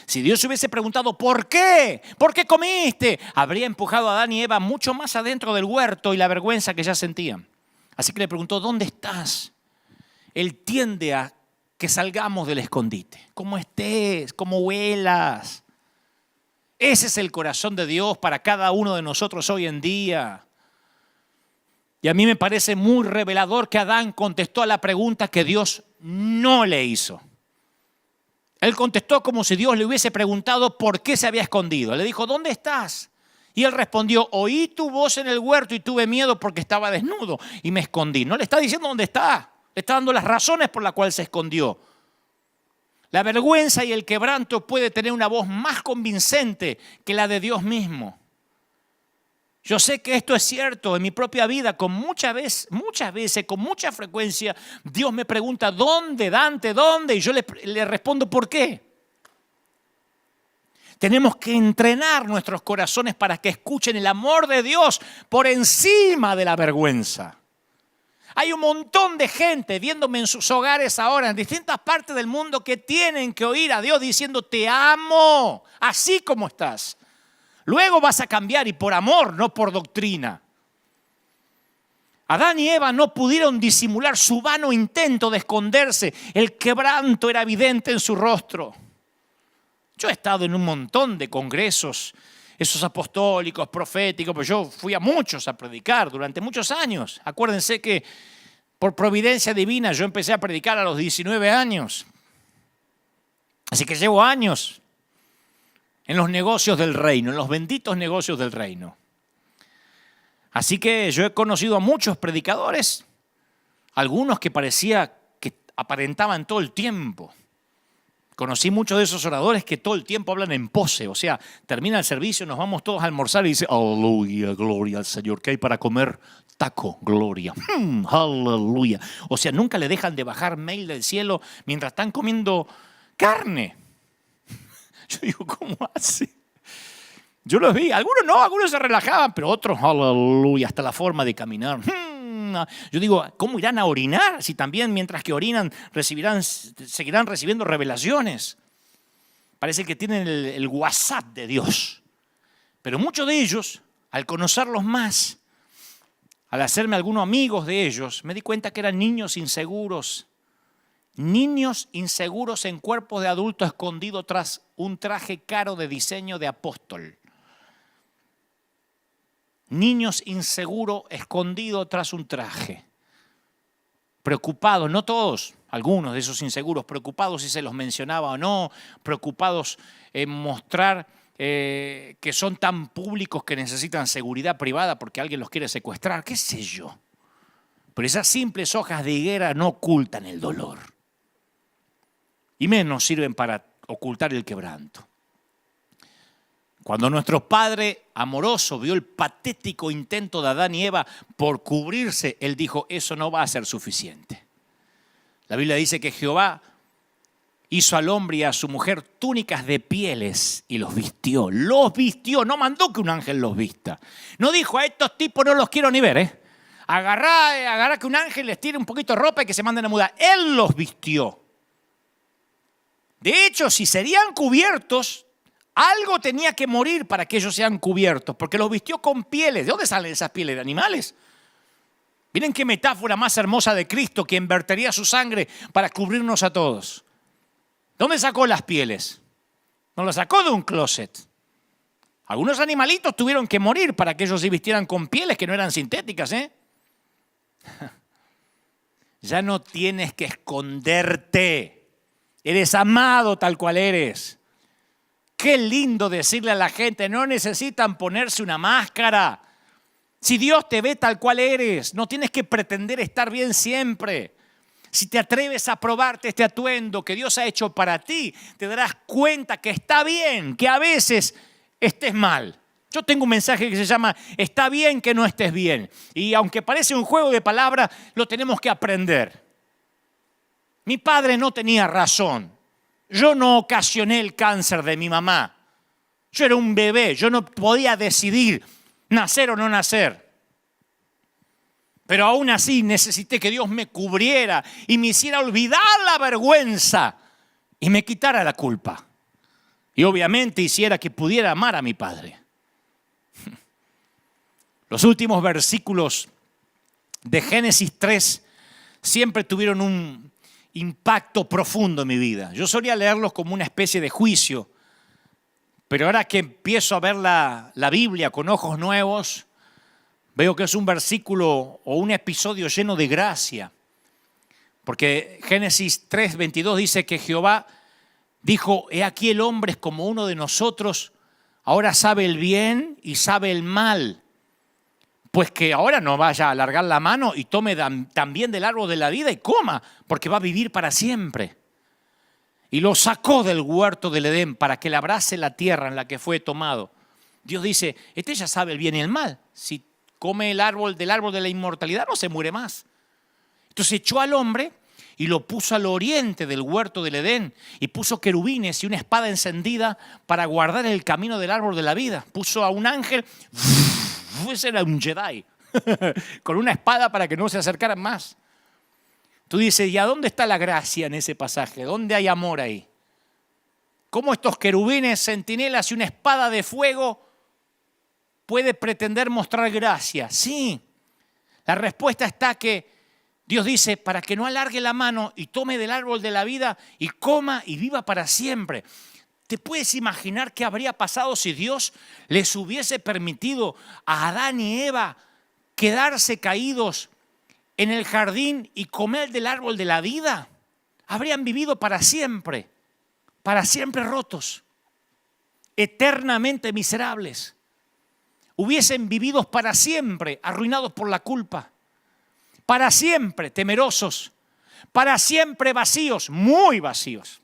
Si Dios hubiese preguntado, ¿por qué? ¿Por qué comiste? Habría empujado a Adán y Eva mucho más adentro del huerto y la vergüenza que ya sentían. Así que le preguntó, ¿dónde estás? Él tiende a que salgamos del escondite. ¿Cómo estés? ¿Cómo huelas? Ese es el corazón de Dios para cada uno de nosotros hoy en día. Y a mí me parece muy revelador que Adán contestó a la pregunta que Dios no le hizo. Él contestó como si Dios le hubiese preguntado por qué se había escondido. Le dijo, ¿dónde estás? Y él respondió, oí tu voz en el huerto y tuve miedo porque estaba desnudo y me escondí. No le está diciendo dónde está, le está dando las razones por las cuales se escondió. La vergüenza y el quebranto puede tener una voz más convincente que la de Dios mismo. Yo sé que esto es cierto en mi propia vida. Muchas veces, con mucha frecuencia, Dios me pregunta, ¿dónde, Dante? ¿Dónde? Y yo le respondo, ¿por qué? Tenemos que entrenar nuestros corazones para que escuchen el amor de Dios por encima de la vergüenza. Hay un montón de gente viéndome en sus hogares ahora, en distintas partes del mundo, que tienen que oír a Dios diciendo, te amo, así como estás. Luego vas a cambiar y por amor, no por doctrina. Adán y Eva no pudieron disimular su vano intento de esconderse. El quebranto era evidente en su rostro. Yo he estado en un montón de congresos, esos apostólicos, proféticos, pero yo fui a muchos a predicar durante muchos años. Acuérdense que por providencia divina yo empecé a predicar a los 19 años. Así que llevo años en los negocios del reino, en los benditos negocios del reino. Así que yo he conocido a muchos predicadores, algunos que parecía que aparentaban todo el tiempo. Conocí muchos de esos oradores que todo el tiempo hablan en pose, o sea, termina el servicio, nos vamos todos a almorzar y dice, aleluya, gloria al Señor, ¿qué hay para comer? Taco, gloria, aleluya. O sea, nunca le dejan de bajar mail del cielo mientras están comiendo carne. Yo digo, ¿cómo hace? Yo los vi, algunos no, algunos se relajaban, pero otros, aleluya, hasta la forma de caminar. Yo digo, ¿cómo irán a orinar si también mientras que orinan seguirán recibiendo revelaciones? Parece que tienen el WhatsApp de Dios. Pero muchos de ellos, al conocerlos más, al hacerme algunos amigos de ellos, me di cuenta que eran niños inseguros. Niños inseguros en cuerpos de adulto escondidos tras un traje caro de diseño de apóstol. Niños inseguros escondidos tras un traje. Preocupados, no todos, algunos de esos inseguros, preocupados si se los mencionaba o no, preocupados en mostrar que son tan públicos que necesitan seguridad privada porque alguien los quiere secuestrar, qué sé yo. Pero esas simples hojas de higuera no ocultan el dolor. Y menos sirven para ocultar el quebranto. Cuando nuestro Padre amoroso vio el patético intento de Adán y Eva por cubrirse, Él dijo, eso no va a ser suficiente. La Biblia dice que Jehová hizo al hombre y a su mujer túnicas de pieles y los vistió. Los vistió, no mandó que un ángel los vista. No dijo, a estos tipos no los quiero ni ver. Agarrá que un ángel les tire un poquito de ropa y que se manden a mudar. Él los vistió. De hecho, si serían cubiertos, algo tenía que morir para que ellos sean cubiertos, porque los vistió con pieles. ¿De dónde salen esas pieles? ¿De animales? Miren qué metáfora más hermosa de Cristo, quien vertería su sangre para cubrirnos a todos. ¿Dónde sacó las pieles? No las sacó de un closet. Algunos animalitos tuvieron que morir para que ellos se vistieran con pieles que no eran sintéticas, Ya no tienes que esconderte. Eres amado tal cual eres. Qué lindo decirle a la gente, no necesitan ponerse una máscara. Si Dios te ve tal cual eres, no tienes que pretender estar bien siempre. Si te atreves a probarte este atuendo que Dios ha hecho para ti, te darás cuenta que está bien, que a veces estés mal. Yo tengo un mensaje que se llama, está bien que no estés bien. Y aunque parece un juego de palabras, lo tenemos que aprender. Mi padre no tenía razón. Yo no ocasioné el cáncer de mi mamá. Yo era un bebé, yo no podía decidir nacer o no nacer. Pero aún así necesité que Dios me cubriera y me hiciera olvidar la vergüenza y me quitara la culpa. Y obviamente hiciera que pudiera amar a mi padre. Los últimos versículos de Génesis 3 siempre tuvieron un impacto profundo en mi vida. Yo solía leerlos como una especie de juicio, pero ahora que empiezo a ver la Biblia con ojos nuevos, veo que es un versículo o un episodio lleno de gracia. Porque Génesis 3:22 dice que Jehová dijo, he aquí el hombre es como uno de nosotros, ahora sabe el bien y sabe el mal. Pues que ahora no vaya a alargar la mano y tome también del árbol de la vida y coma, porque va a vivir para siempre. Y lo sacó del huerto del Edén para que labrase la tierra en la que fue tomado. Dios dice, este ya sabe el bien y el mal. Si come del árbol de la inmortalidad no se muere más. Entonces echó al hombre y lo puso al oriente del huerto del Edén y puso querubines y una espada encendida para guardar el camino del árbol de la vida. Puso a un ángel... Ese era un Jedi, con una espada para que no se acercaran más. Tú dices, ¿y a dónde está la gracia en ese pasaje? ¿Dónde hay amor ahí? ¿Cómo estos querubines, centinelas y una espada de fuego puede pretender mostrar gracia? Sí, la respuesta está que Dios dice, para que no alargue la mano y tome del árbol de la vida y coma y viva para siempre. ¿Te puedes imaginar qué habría pasado si Dios les hubiese permitido a Adán y Eva quedarse caídos en el jardín y comer del árbol de la vida? Habrían vivido para siempre rotos, eternamente miserables. Hubiesen vivido para siempre arruinados por la culpa, para siempre temerosos, para siempre vacíos, muy vacíos.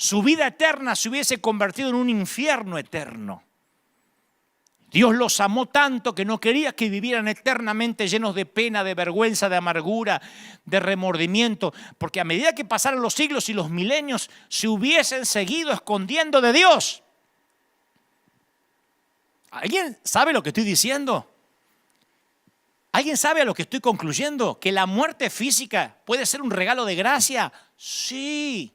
Su vida eterna se hubiese convertido en un infierno eterno. Dios los amó tanto que no quería que vivieran eternamente llenos de pena, de vergüenza, de amargura, de remordimiento, porque a medida que pasaron los siglos y los milenios, se hubiesen seguido escondiendo de Dios. ¿Alguien sabe lo que estoy diciendo? ¿Alguien sabe a lo que estoy concluyendo? ¿Que la muerte física puede ser un regalo de gracia? Sí.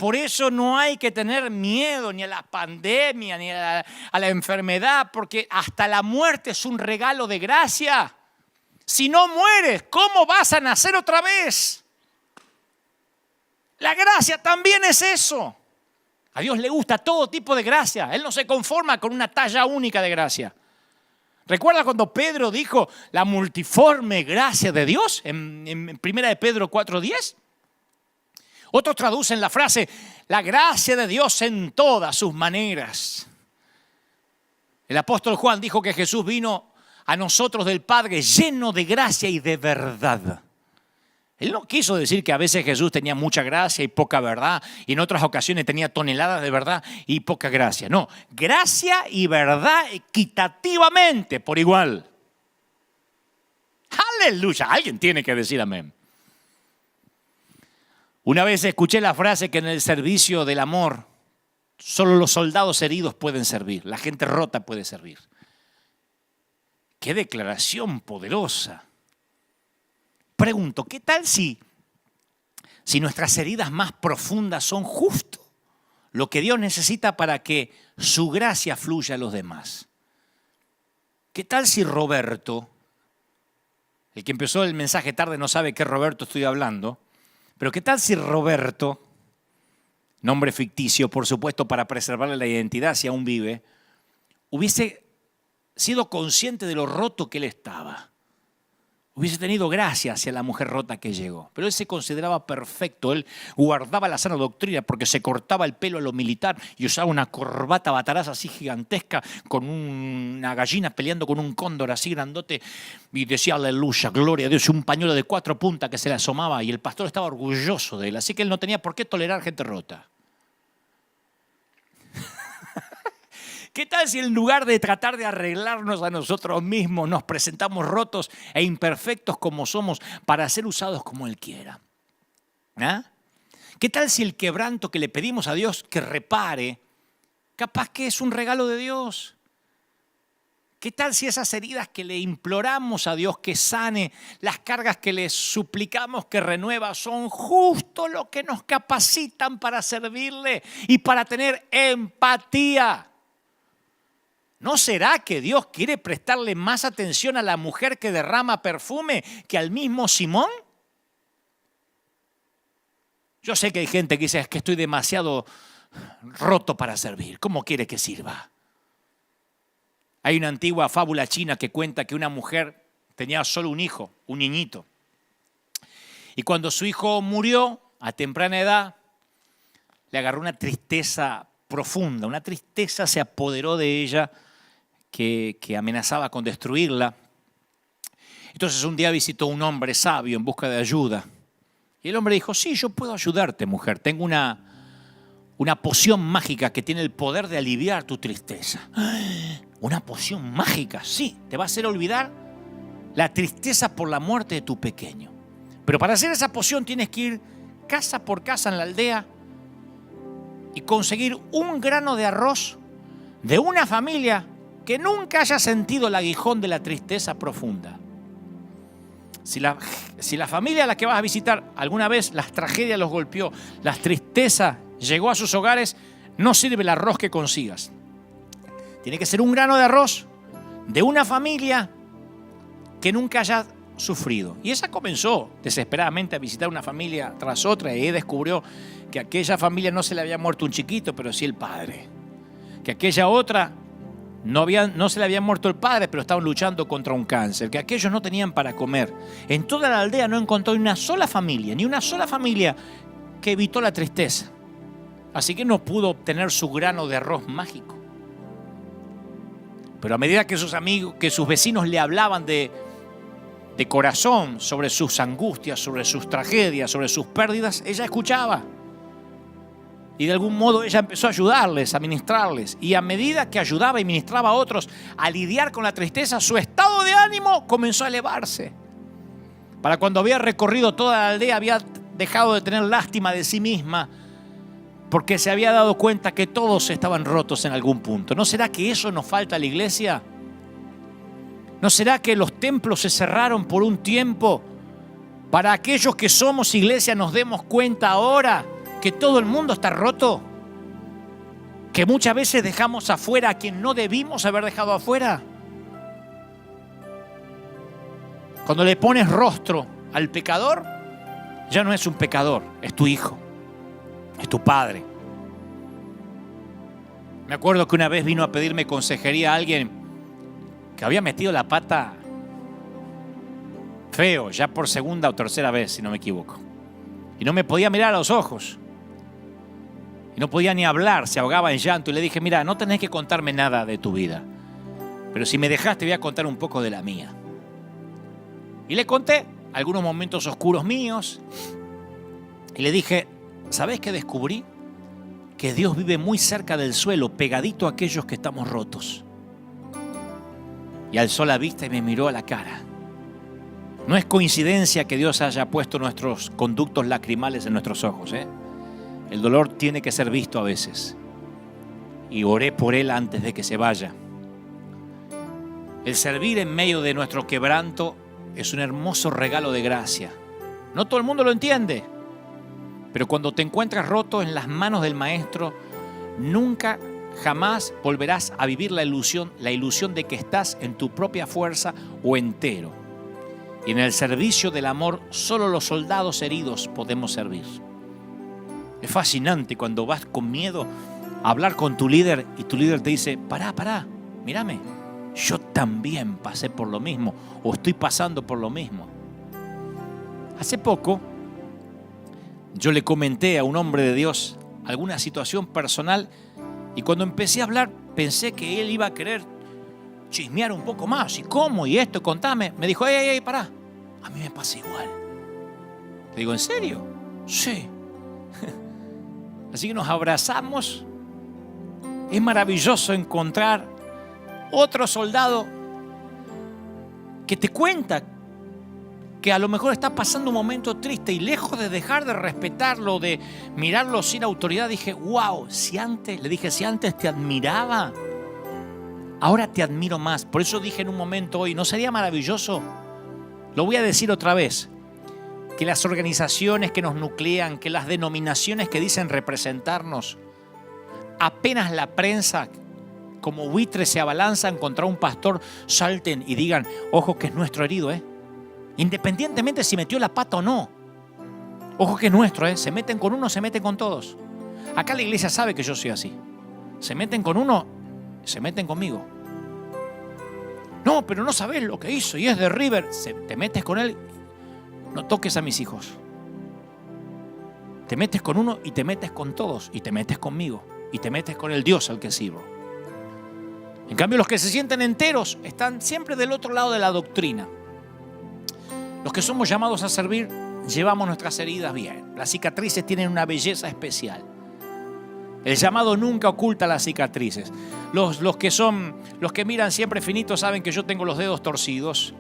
por eso no hay que tener miedo ni a la pandemia, ni a la enfermedad, porque hasta la muerte es un regalo de gracia. Si no mueres, ¿cómo vas a nacer otra vez? La gracia también es eso. A Dios le gusta todo tipo de gracia. Él no se conforma con una talla única de gracia. ¿Recuerda cuando Pedro dijo la multiforme gracia de Dios en 1 de Pedro 4:10? Otros traducen la frase, la gracia de Dios en todas sus maneras. El apóstol Juan dijo que Jesús vino a nosotros del Padre lleno de gracia y de verdad. Él no quiso decir que a veces Jesús tenía mucha gracia y poca verdad, y en otras ocasiones tenía toneladas de verdad y poca gracia. No, gracia y verdad equitativamente, por igual. ¡Aleluya! Alguien tiene que decir amén. Una vez escuché la frase que en el servicio del amor solo los soldados heridos pueden servir, la gente rota puede servir. ¡Qué declaración poderosa! Pregunto, ¿qué tal si nuestras heridas más profundas son justo lo que Dios necesita para que su gracia fluya a los demás? ¿Qué tal si Roberto, el que empezó el mensaje tarde no sabe qué Roberto estoy hablando, pero qué tal si Roberto, nombre ficticio por supuesto para preservarle la identidad si aún vive, hubiese sido consciente de lo roto que él estaba? Hubiese tenido gracia hacia la mujer rota que llegó. Pero él se consideraba perfecto. Él guardaba la sana doctrina porque se cortaba el pelo a lo militar y usaba una corbata bataraza así gigantesca con una gallina peleando con un cóndor así grandote. Y decía, aleluya, gloria a Dios. Y un pañuelo de 4 puntas que se le asomaba. Y el pastor estaba orgulloso de él. Así que él no tenía por qué tolerar gente rota. ¿Qué tal si en lugar de tratar de arreglarnos a nosotros mismos, nos presentamos rotos e imperfectos como somos para ser usados como Él quiera? ¿Ah? ¿Qué tal si el quebranto que le pedimos a Dios que repare, capaz que es un regalo de Dios? ¿Qué tal si esas heridas que le imploramos a Dios que sane, las cargas que le suplicamos que renueva, son justo lo que nos capacitan para servirle y para tener empatía? ¿No será que Dios quiere prestarle más atención a la mujer que derrama perfume que al mismo Simón? Yo sé que hay gente que dice, es que estoy demasiado roto para servir. ¿Cómo quiere que sirva? Hay una antigua fábula china que cuenta que una mujer tenía solo un hijo, un niñito. Y cuando su hijo murió a temprana edad, le agarró una tristeza profunda. Una tristeza se apoderó de ella que amenazaba con destruirla. Entonces un día visitó un hombre sabio en busca de ayuda. Y el hombre dijo, sí, yo puedo ayudarte, mujer. Tengo una poción mágica que tiene el poder de aliviar tu tristeza. ¿Una poción mágica? Sí, te va a hacer olvidar la tristeza por la muerte de tu pequeño. Pero para hacer esa poción tienes que ir casa por casa en la aldea y conseguir un grano de arroz de una familia que nunca haya sentido el aguijón de la tristeza profunda. Si la familia a la que vas a visitar alguna vez las tragedias los golpeó, las tristezas llegó a sus hogares, no sirve el arroz que consigas. Tiene que ser un grano de arroz de una familia que nunca haya sufrido. Y esa comenzó desesperadamente a visitar una familia tras otra y descubrió que a aquella familia no se le había muerto un chiquito, pero sí el padre. Que aquella otra no se le había muerto el padre, pero estaban luchando contra un cáncer. Que aquellos no tenían para comer. En toda la aldea no encontró ni una sola familia que evitó la tristeza. Así que no pudo obtener su grano de arroz mágico. Pero a medida que sus amigos, que sus vecinos le hablaban de corazón sobre sus angustias, sobre sus tragedias, sobre sus pérdidas, ella escuchaba. Y de algún modo ella empezó a ayudarles, a ministrarles. Y a medida que ayudaba y ministraba a otros a lidiar con la tristeza, su estado de ánimo comenzó a elevarse. Para cuando había recorrido toda la aldea, había dejado de tener lástima de sí misma, porque se había dado cuenta que todos estaban rotos en algún punto. ¿No será que eso nos falta a la iglesia? ¿No será que los templos se cerraron por un tiempo para aquellos que somos iglesia nos demos cuenta ahora que todo el mundo está roto, que muchas veces dejamos afuera a quien no debimos haber dejado afuera. Cuando le pones rostro al pecador, ya no es un pecador, es tu hijo, es tu padre. Me acuerdo que una vez vino a pedirme consejería a alguien que había metido la pata feo, ya por segunda o tercera vez, si no me equivoco. Y no me podía mirar a los ojos. Y no podía ni hablar, se ahogaba en llanto. Y le dije, mira, no tenés que contarme nada de tu vida, pero si me dejás te voy a contar un poco de la mía. Y le conté algunos momentos oscuros míos. Y le dije, ¿sabés qué descubrí? Que Dios vive muy cerca del suelo, pegadito a aquellos que estamos rotos. Y alzó la vista y me miró a la cara. No es coincidencia que Dios haya puesto nuestros conductos lacrimales en nuestros ojos, ¿eh? El dolor tiene que ser visto a veces. Y oré por él antes de que se vaya. El servir en medio de nuestro quebranto es un hermoso regalo de gracia. No todo el mundo lo entiende, pero cuando te encuentras roto en las manos del Maestro, nunca, jamás volverás a vivir la ilusión de que estás en tu propia fuerza o entero. Y en el servicio del amor, solo los soldados heridos podemos servir. Es fascinante cuando vas con miedo a hablar con tu líder y tu líder te dice, pará, mírame, yo también pasé por lo mismo o estoy pasando por lo mismo. Hace poco yo le comenté a un hombre de Dios alguna situación personal y cuando empecé a hablar pensé que él iba a querer chismear un poco más. ¿Y cómo? ¿Y esto? Contame. Me dijo, ey, pará. A mí me pasa igual. Le digo, ¿en serio? Sí. Así que nos abrazamos. Es maravilloso encontrar otro soldado que te cuenta que a lo mejor está pasando un momento triste y lejos de dejar de respetarlo, de mirarlo sin autoridad, dije, wow, si antes te admiraba, ahora te admiro más. Por eso dije en un momento hoy, ¿no sería maravilloso? Lo voy a decir otra vez, que las organizaciones que nos nuclean, que las denominaciones que dicen representarnos, apenas la prensa como buitres se abalanzan contra un pastor, salten y digan, ojo que es nuestro herido, independientemente si metió la pata o no. Ojo que es nuestro, se meten con uno, se meten con todos. Acá la iglesia sabe que yo soy así. Se meten con uno, se meten conmigo. No, pero no sabés lo que hizo y es de River. Te metes con él, no toques a mis hijos. Te metes con uno y te metes con todos. Y te metes conmigo. Y te metes con el Dios al que sirvo. En cambio, los que se sienten enteros están siempre del otro lado de la doctrina. Los que somos llamados a servir, llevamos nuestras heridas bien. Las cicatrices tienen una belleza especial. El llamado nunca oculta las cicatrices. Los que miran siempre finito saben que yo tengo los dedos torcidos.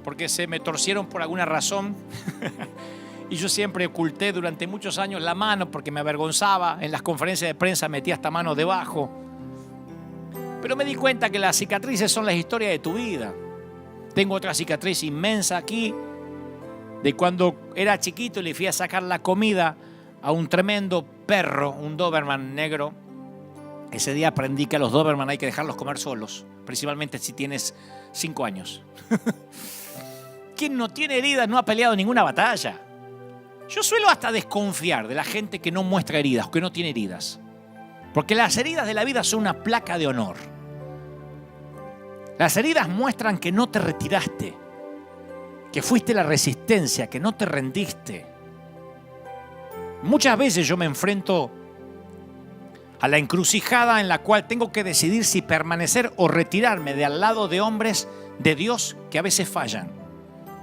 Porque se me torcieron por alguna razón. Y yo siempre oculté durante muchos años la mano porque me avergonzaba. En las conferencias de prensa metía esta mano debajo. Pero me di cuenta que las cicatrices son la historia de tu vida. Tengo otra cicatriz inmensa aquí de cuando era chiquito y le fui a sacar la comida a un tremendo perro, un Doberman negro. Ese día aprendí que a los Doberman hay que dejarlos comer solos, principalmente si tienes 5 años. ¿Quién no tiene heridas no ha peleado ninguna batalla? Yo suelo hasta desconfiar de la gente que no muestra heridas o que no tiene heridas. Porque las heridas de la vida son una placa de honor. Las heridas muestran que no te retiraste, que fuiste la resistencia, que no te rendiste. Muchas veces yo me enfrento a la encrucijada en la cual tengo que decidir si permanecer o retirarme de al lado de hombres de Dios que a veces fallan,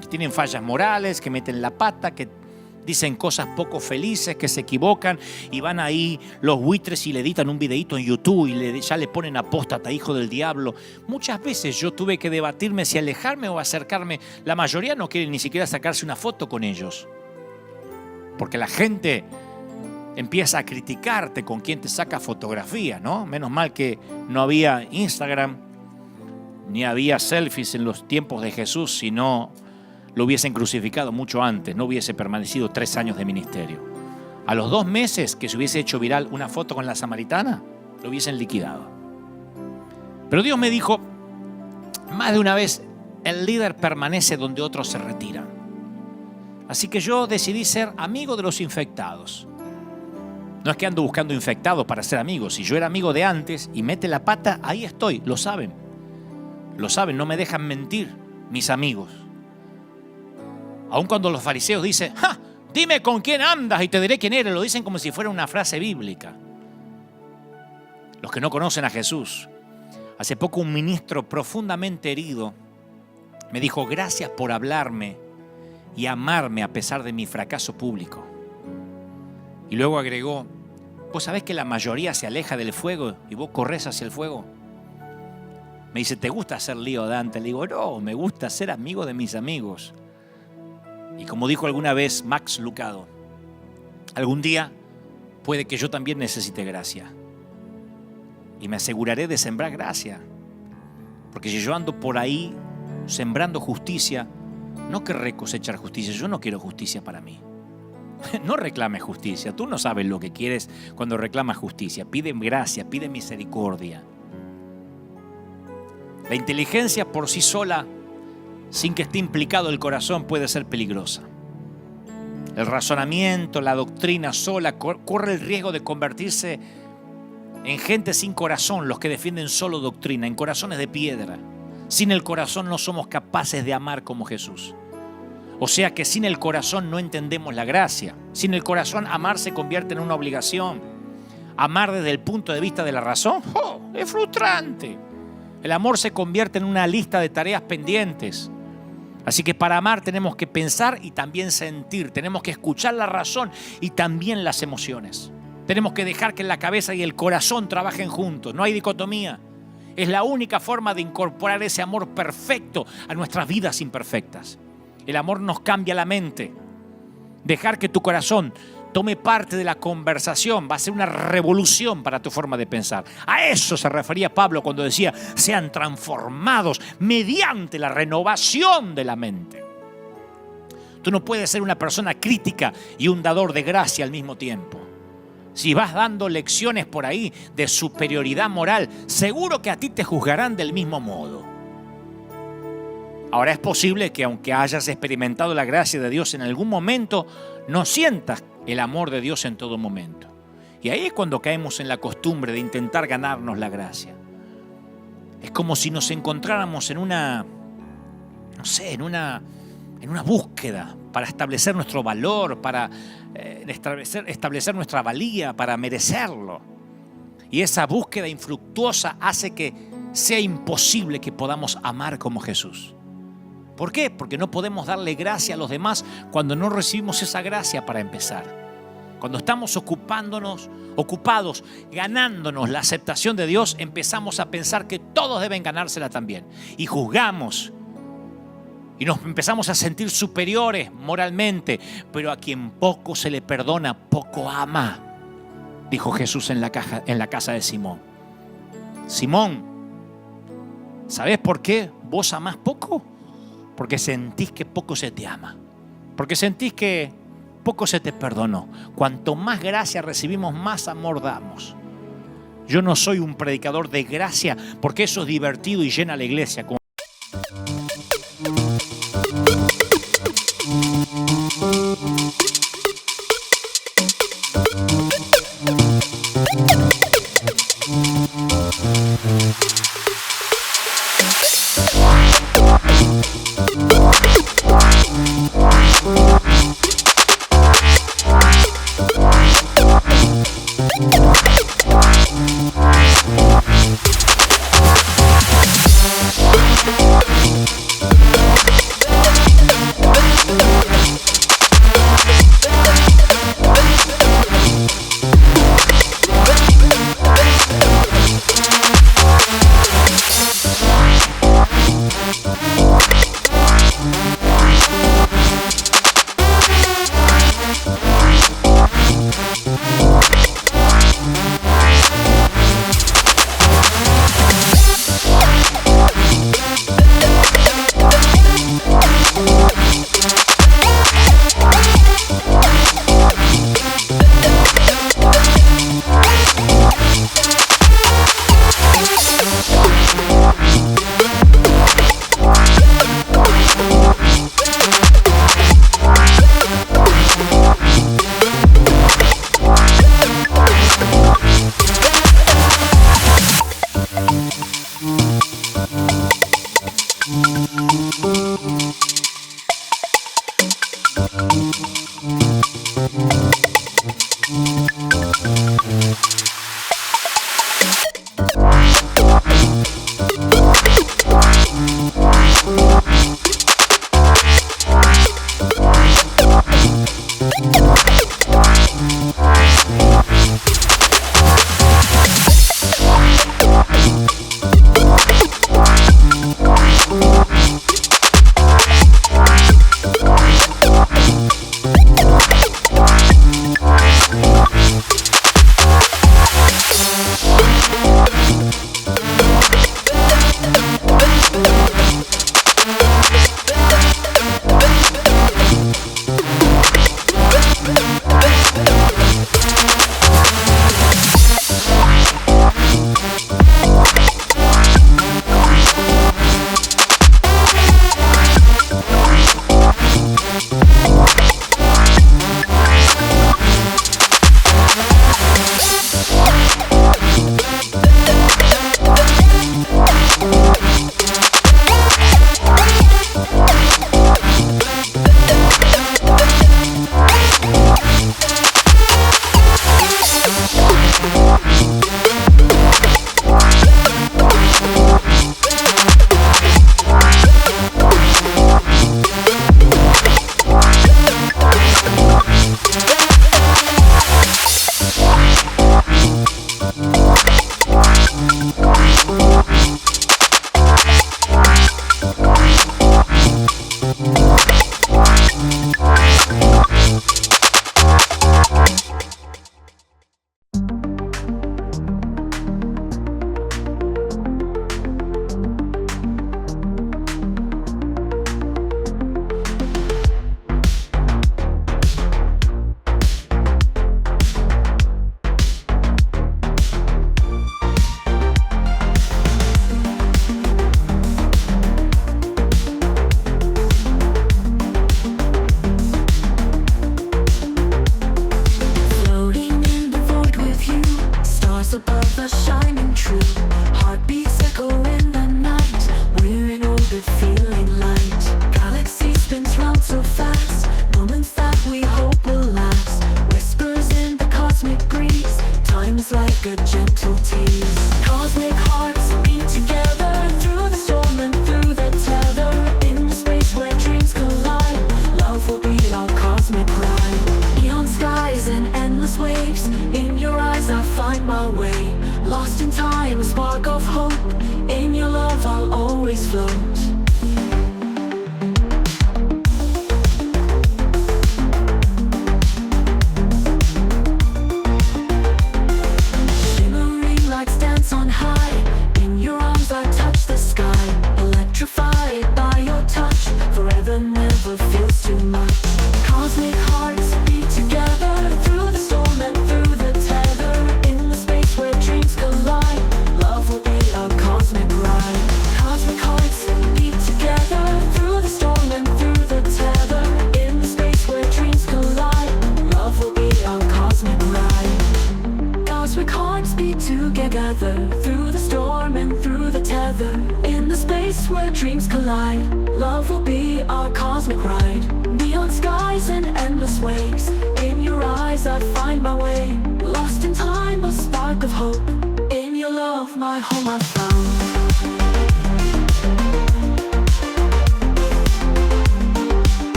que tienen fallas morales, que meten la pata, que dicen cosas poco felices, que se equivocan y van ahí los buitres y le editan un videíto en YouTube y ya le ponen apóstata, hijo del diablo. Muchas veces yo tuve que debatirme si alejarme o acercarme. La mayoría no quiere ni siquiera sacarse una foto con ellos. Porque la gente empieza a criticarte con quien te saca fotografía, ¿no? Menos mal que no había Instagram, ni había selfies en los tiempos de Jesús, sino lo hubiesen crucificado mucho antes, no hubiese permanecido 3 años de ministerio. A los 2 meses que se hubiese hecho viral una foto con la samaritana, lo hubiesen liquidado. Pero Dios me dijo más de una vez, el líder permanece donde otros se retiran. Así que yo decidí ser amigo de los infectados. No es que ando buscando infectados para ser amigos. Si yo era amigo de antes y mete la pata, ahí estoy, lo saben. Lo saben, no me dejan mentir mis amigos. Aun cuando los fariseos dicen, ¡ja! Dime con quién andas y te diré quién eres. Lo dicen como si fuera una frase bíblica. Los que no conocen a Jesús. Hace poco un ministro profundamente herido me dijo, gracias por hablarme y amarme a pesar de mi fracaso público. Y luego agregó, ¿vos sabés que la mayoría se aleja del fuego y vos corres hacia el fuego? Me dice, ¿te gusta hacer lío, Dante? Le digo, no, me gusta ser amigo de mis amigos. Y como dijo alguna vez Max Lucado, algún día puede que yo también necesite gracia. Y me aseguraré de sembrar gracia. Porque si yo ando por ahí sembrando justicia, no querré cosechar justicia. Yo no quiero justicia para mí. No reclames justicia. Tú no sabes lo que quieres cuando reclamas justicia. Pide gracia, pide misericordia. La inteligencia por sí sola, sin que esté implicado el corazón, puede ser peligrosa. El razonamiento, la doctrina sola corre el riesgo de convertirse en gente sin corazón, los que defienden solo doctrina, en corazones de piedra. Sin el corazón no somos capaces de amar como Jesús. O sea que sin el corazón no entendemos la gracia. Sin el corazón amar se convierte en una obligación. Amar desde el punto de vista de la razón, es frustrante. El amor se convierte en una lista de tareas pendientes. Así que para amar tenemos que pensar y también sentir. Tenemos que escuchar la razón y también las emociones. Tenemos que dejar que la cabeza y el corazón trabajen juntos. No hay dicotomía. Es la única forma de incorporar ese amor perfecto a nuestras vidas imperfectas. El amor nos cambia la mente. Dejar que tu corazón tome parte de la conversación va a ser una revolución para tu forma de pensar. A eso se refería Pablo cuando decía, sean transformados mediante la renovación de la mente. Tú no puedes ser una persona crítica y un dador de gracia al mismo tiempo. Si vas dando lecciones por ahí de superioridad moral, seguro que a ti te juzgarán del mismo modo. Ahora es posible que aunque hayas experimentado la gracia de Dios en algún momento, no sientas el amor de Dios en todo momento. Y ahí es cuando caemos en la costumbre de intentar ganarnos la gracia. Es como si nos encontráramos en una búsqueda para establecer nuestro valor, para establecer nuestra valía, para merecerlo. Y esa búsqueda infructuosa hace que sea imposible que podamos amar como Jesús. ¿Por qué? Porque no podemos darle gracia a los demás cuando no recibimos esa gracia para empezar. Cuando estamos ocupados, ganándonos la aceptación de Dios, empezamos a pensar que todos deben ganársela también. Y juzgamos. Y nos empezamos a sentir superiores moralmente. Pero a quien poco se le perdona, poco ama. Dijo Jesús en la casa de Simón. Simón, ¿sabés por qué vos amás poco? Porque sentís que poco se te ama. Porque sentís que poco se te perdonó. Cuanto más gracia recibimos, más amor damos. Yo no soy un predicador de gracia porque eso es divertido y llena la iglesia.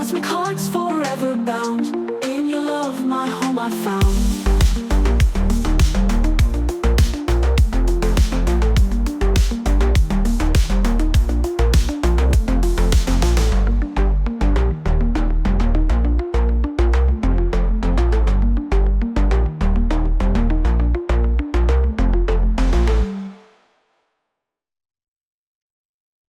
Cosmic hearts forever bound. In your love, my home I found.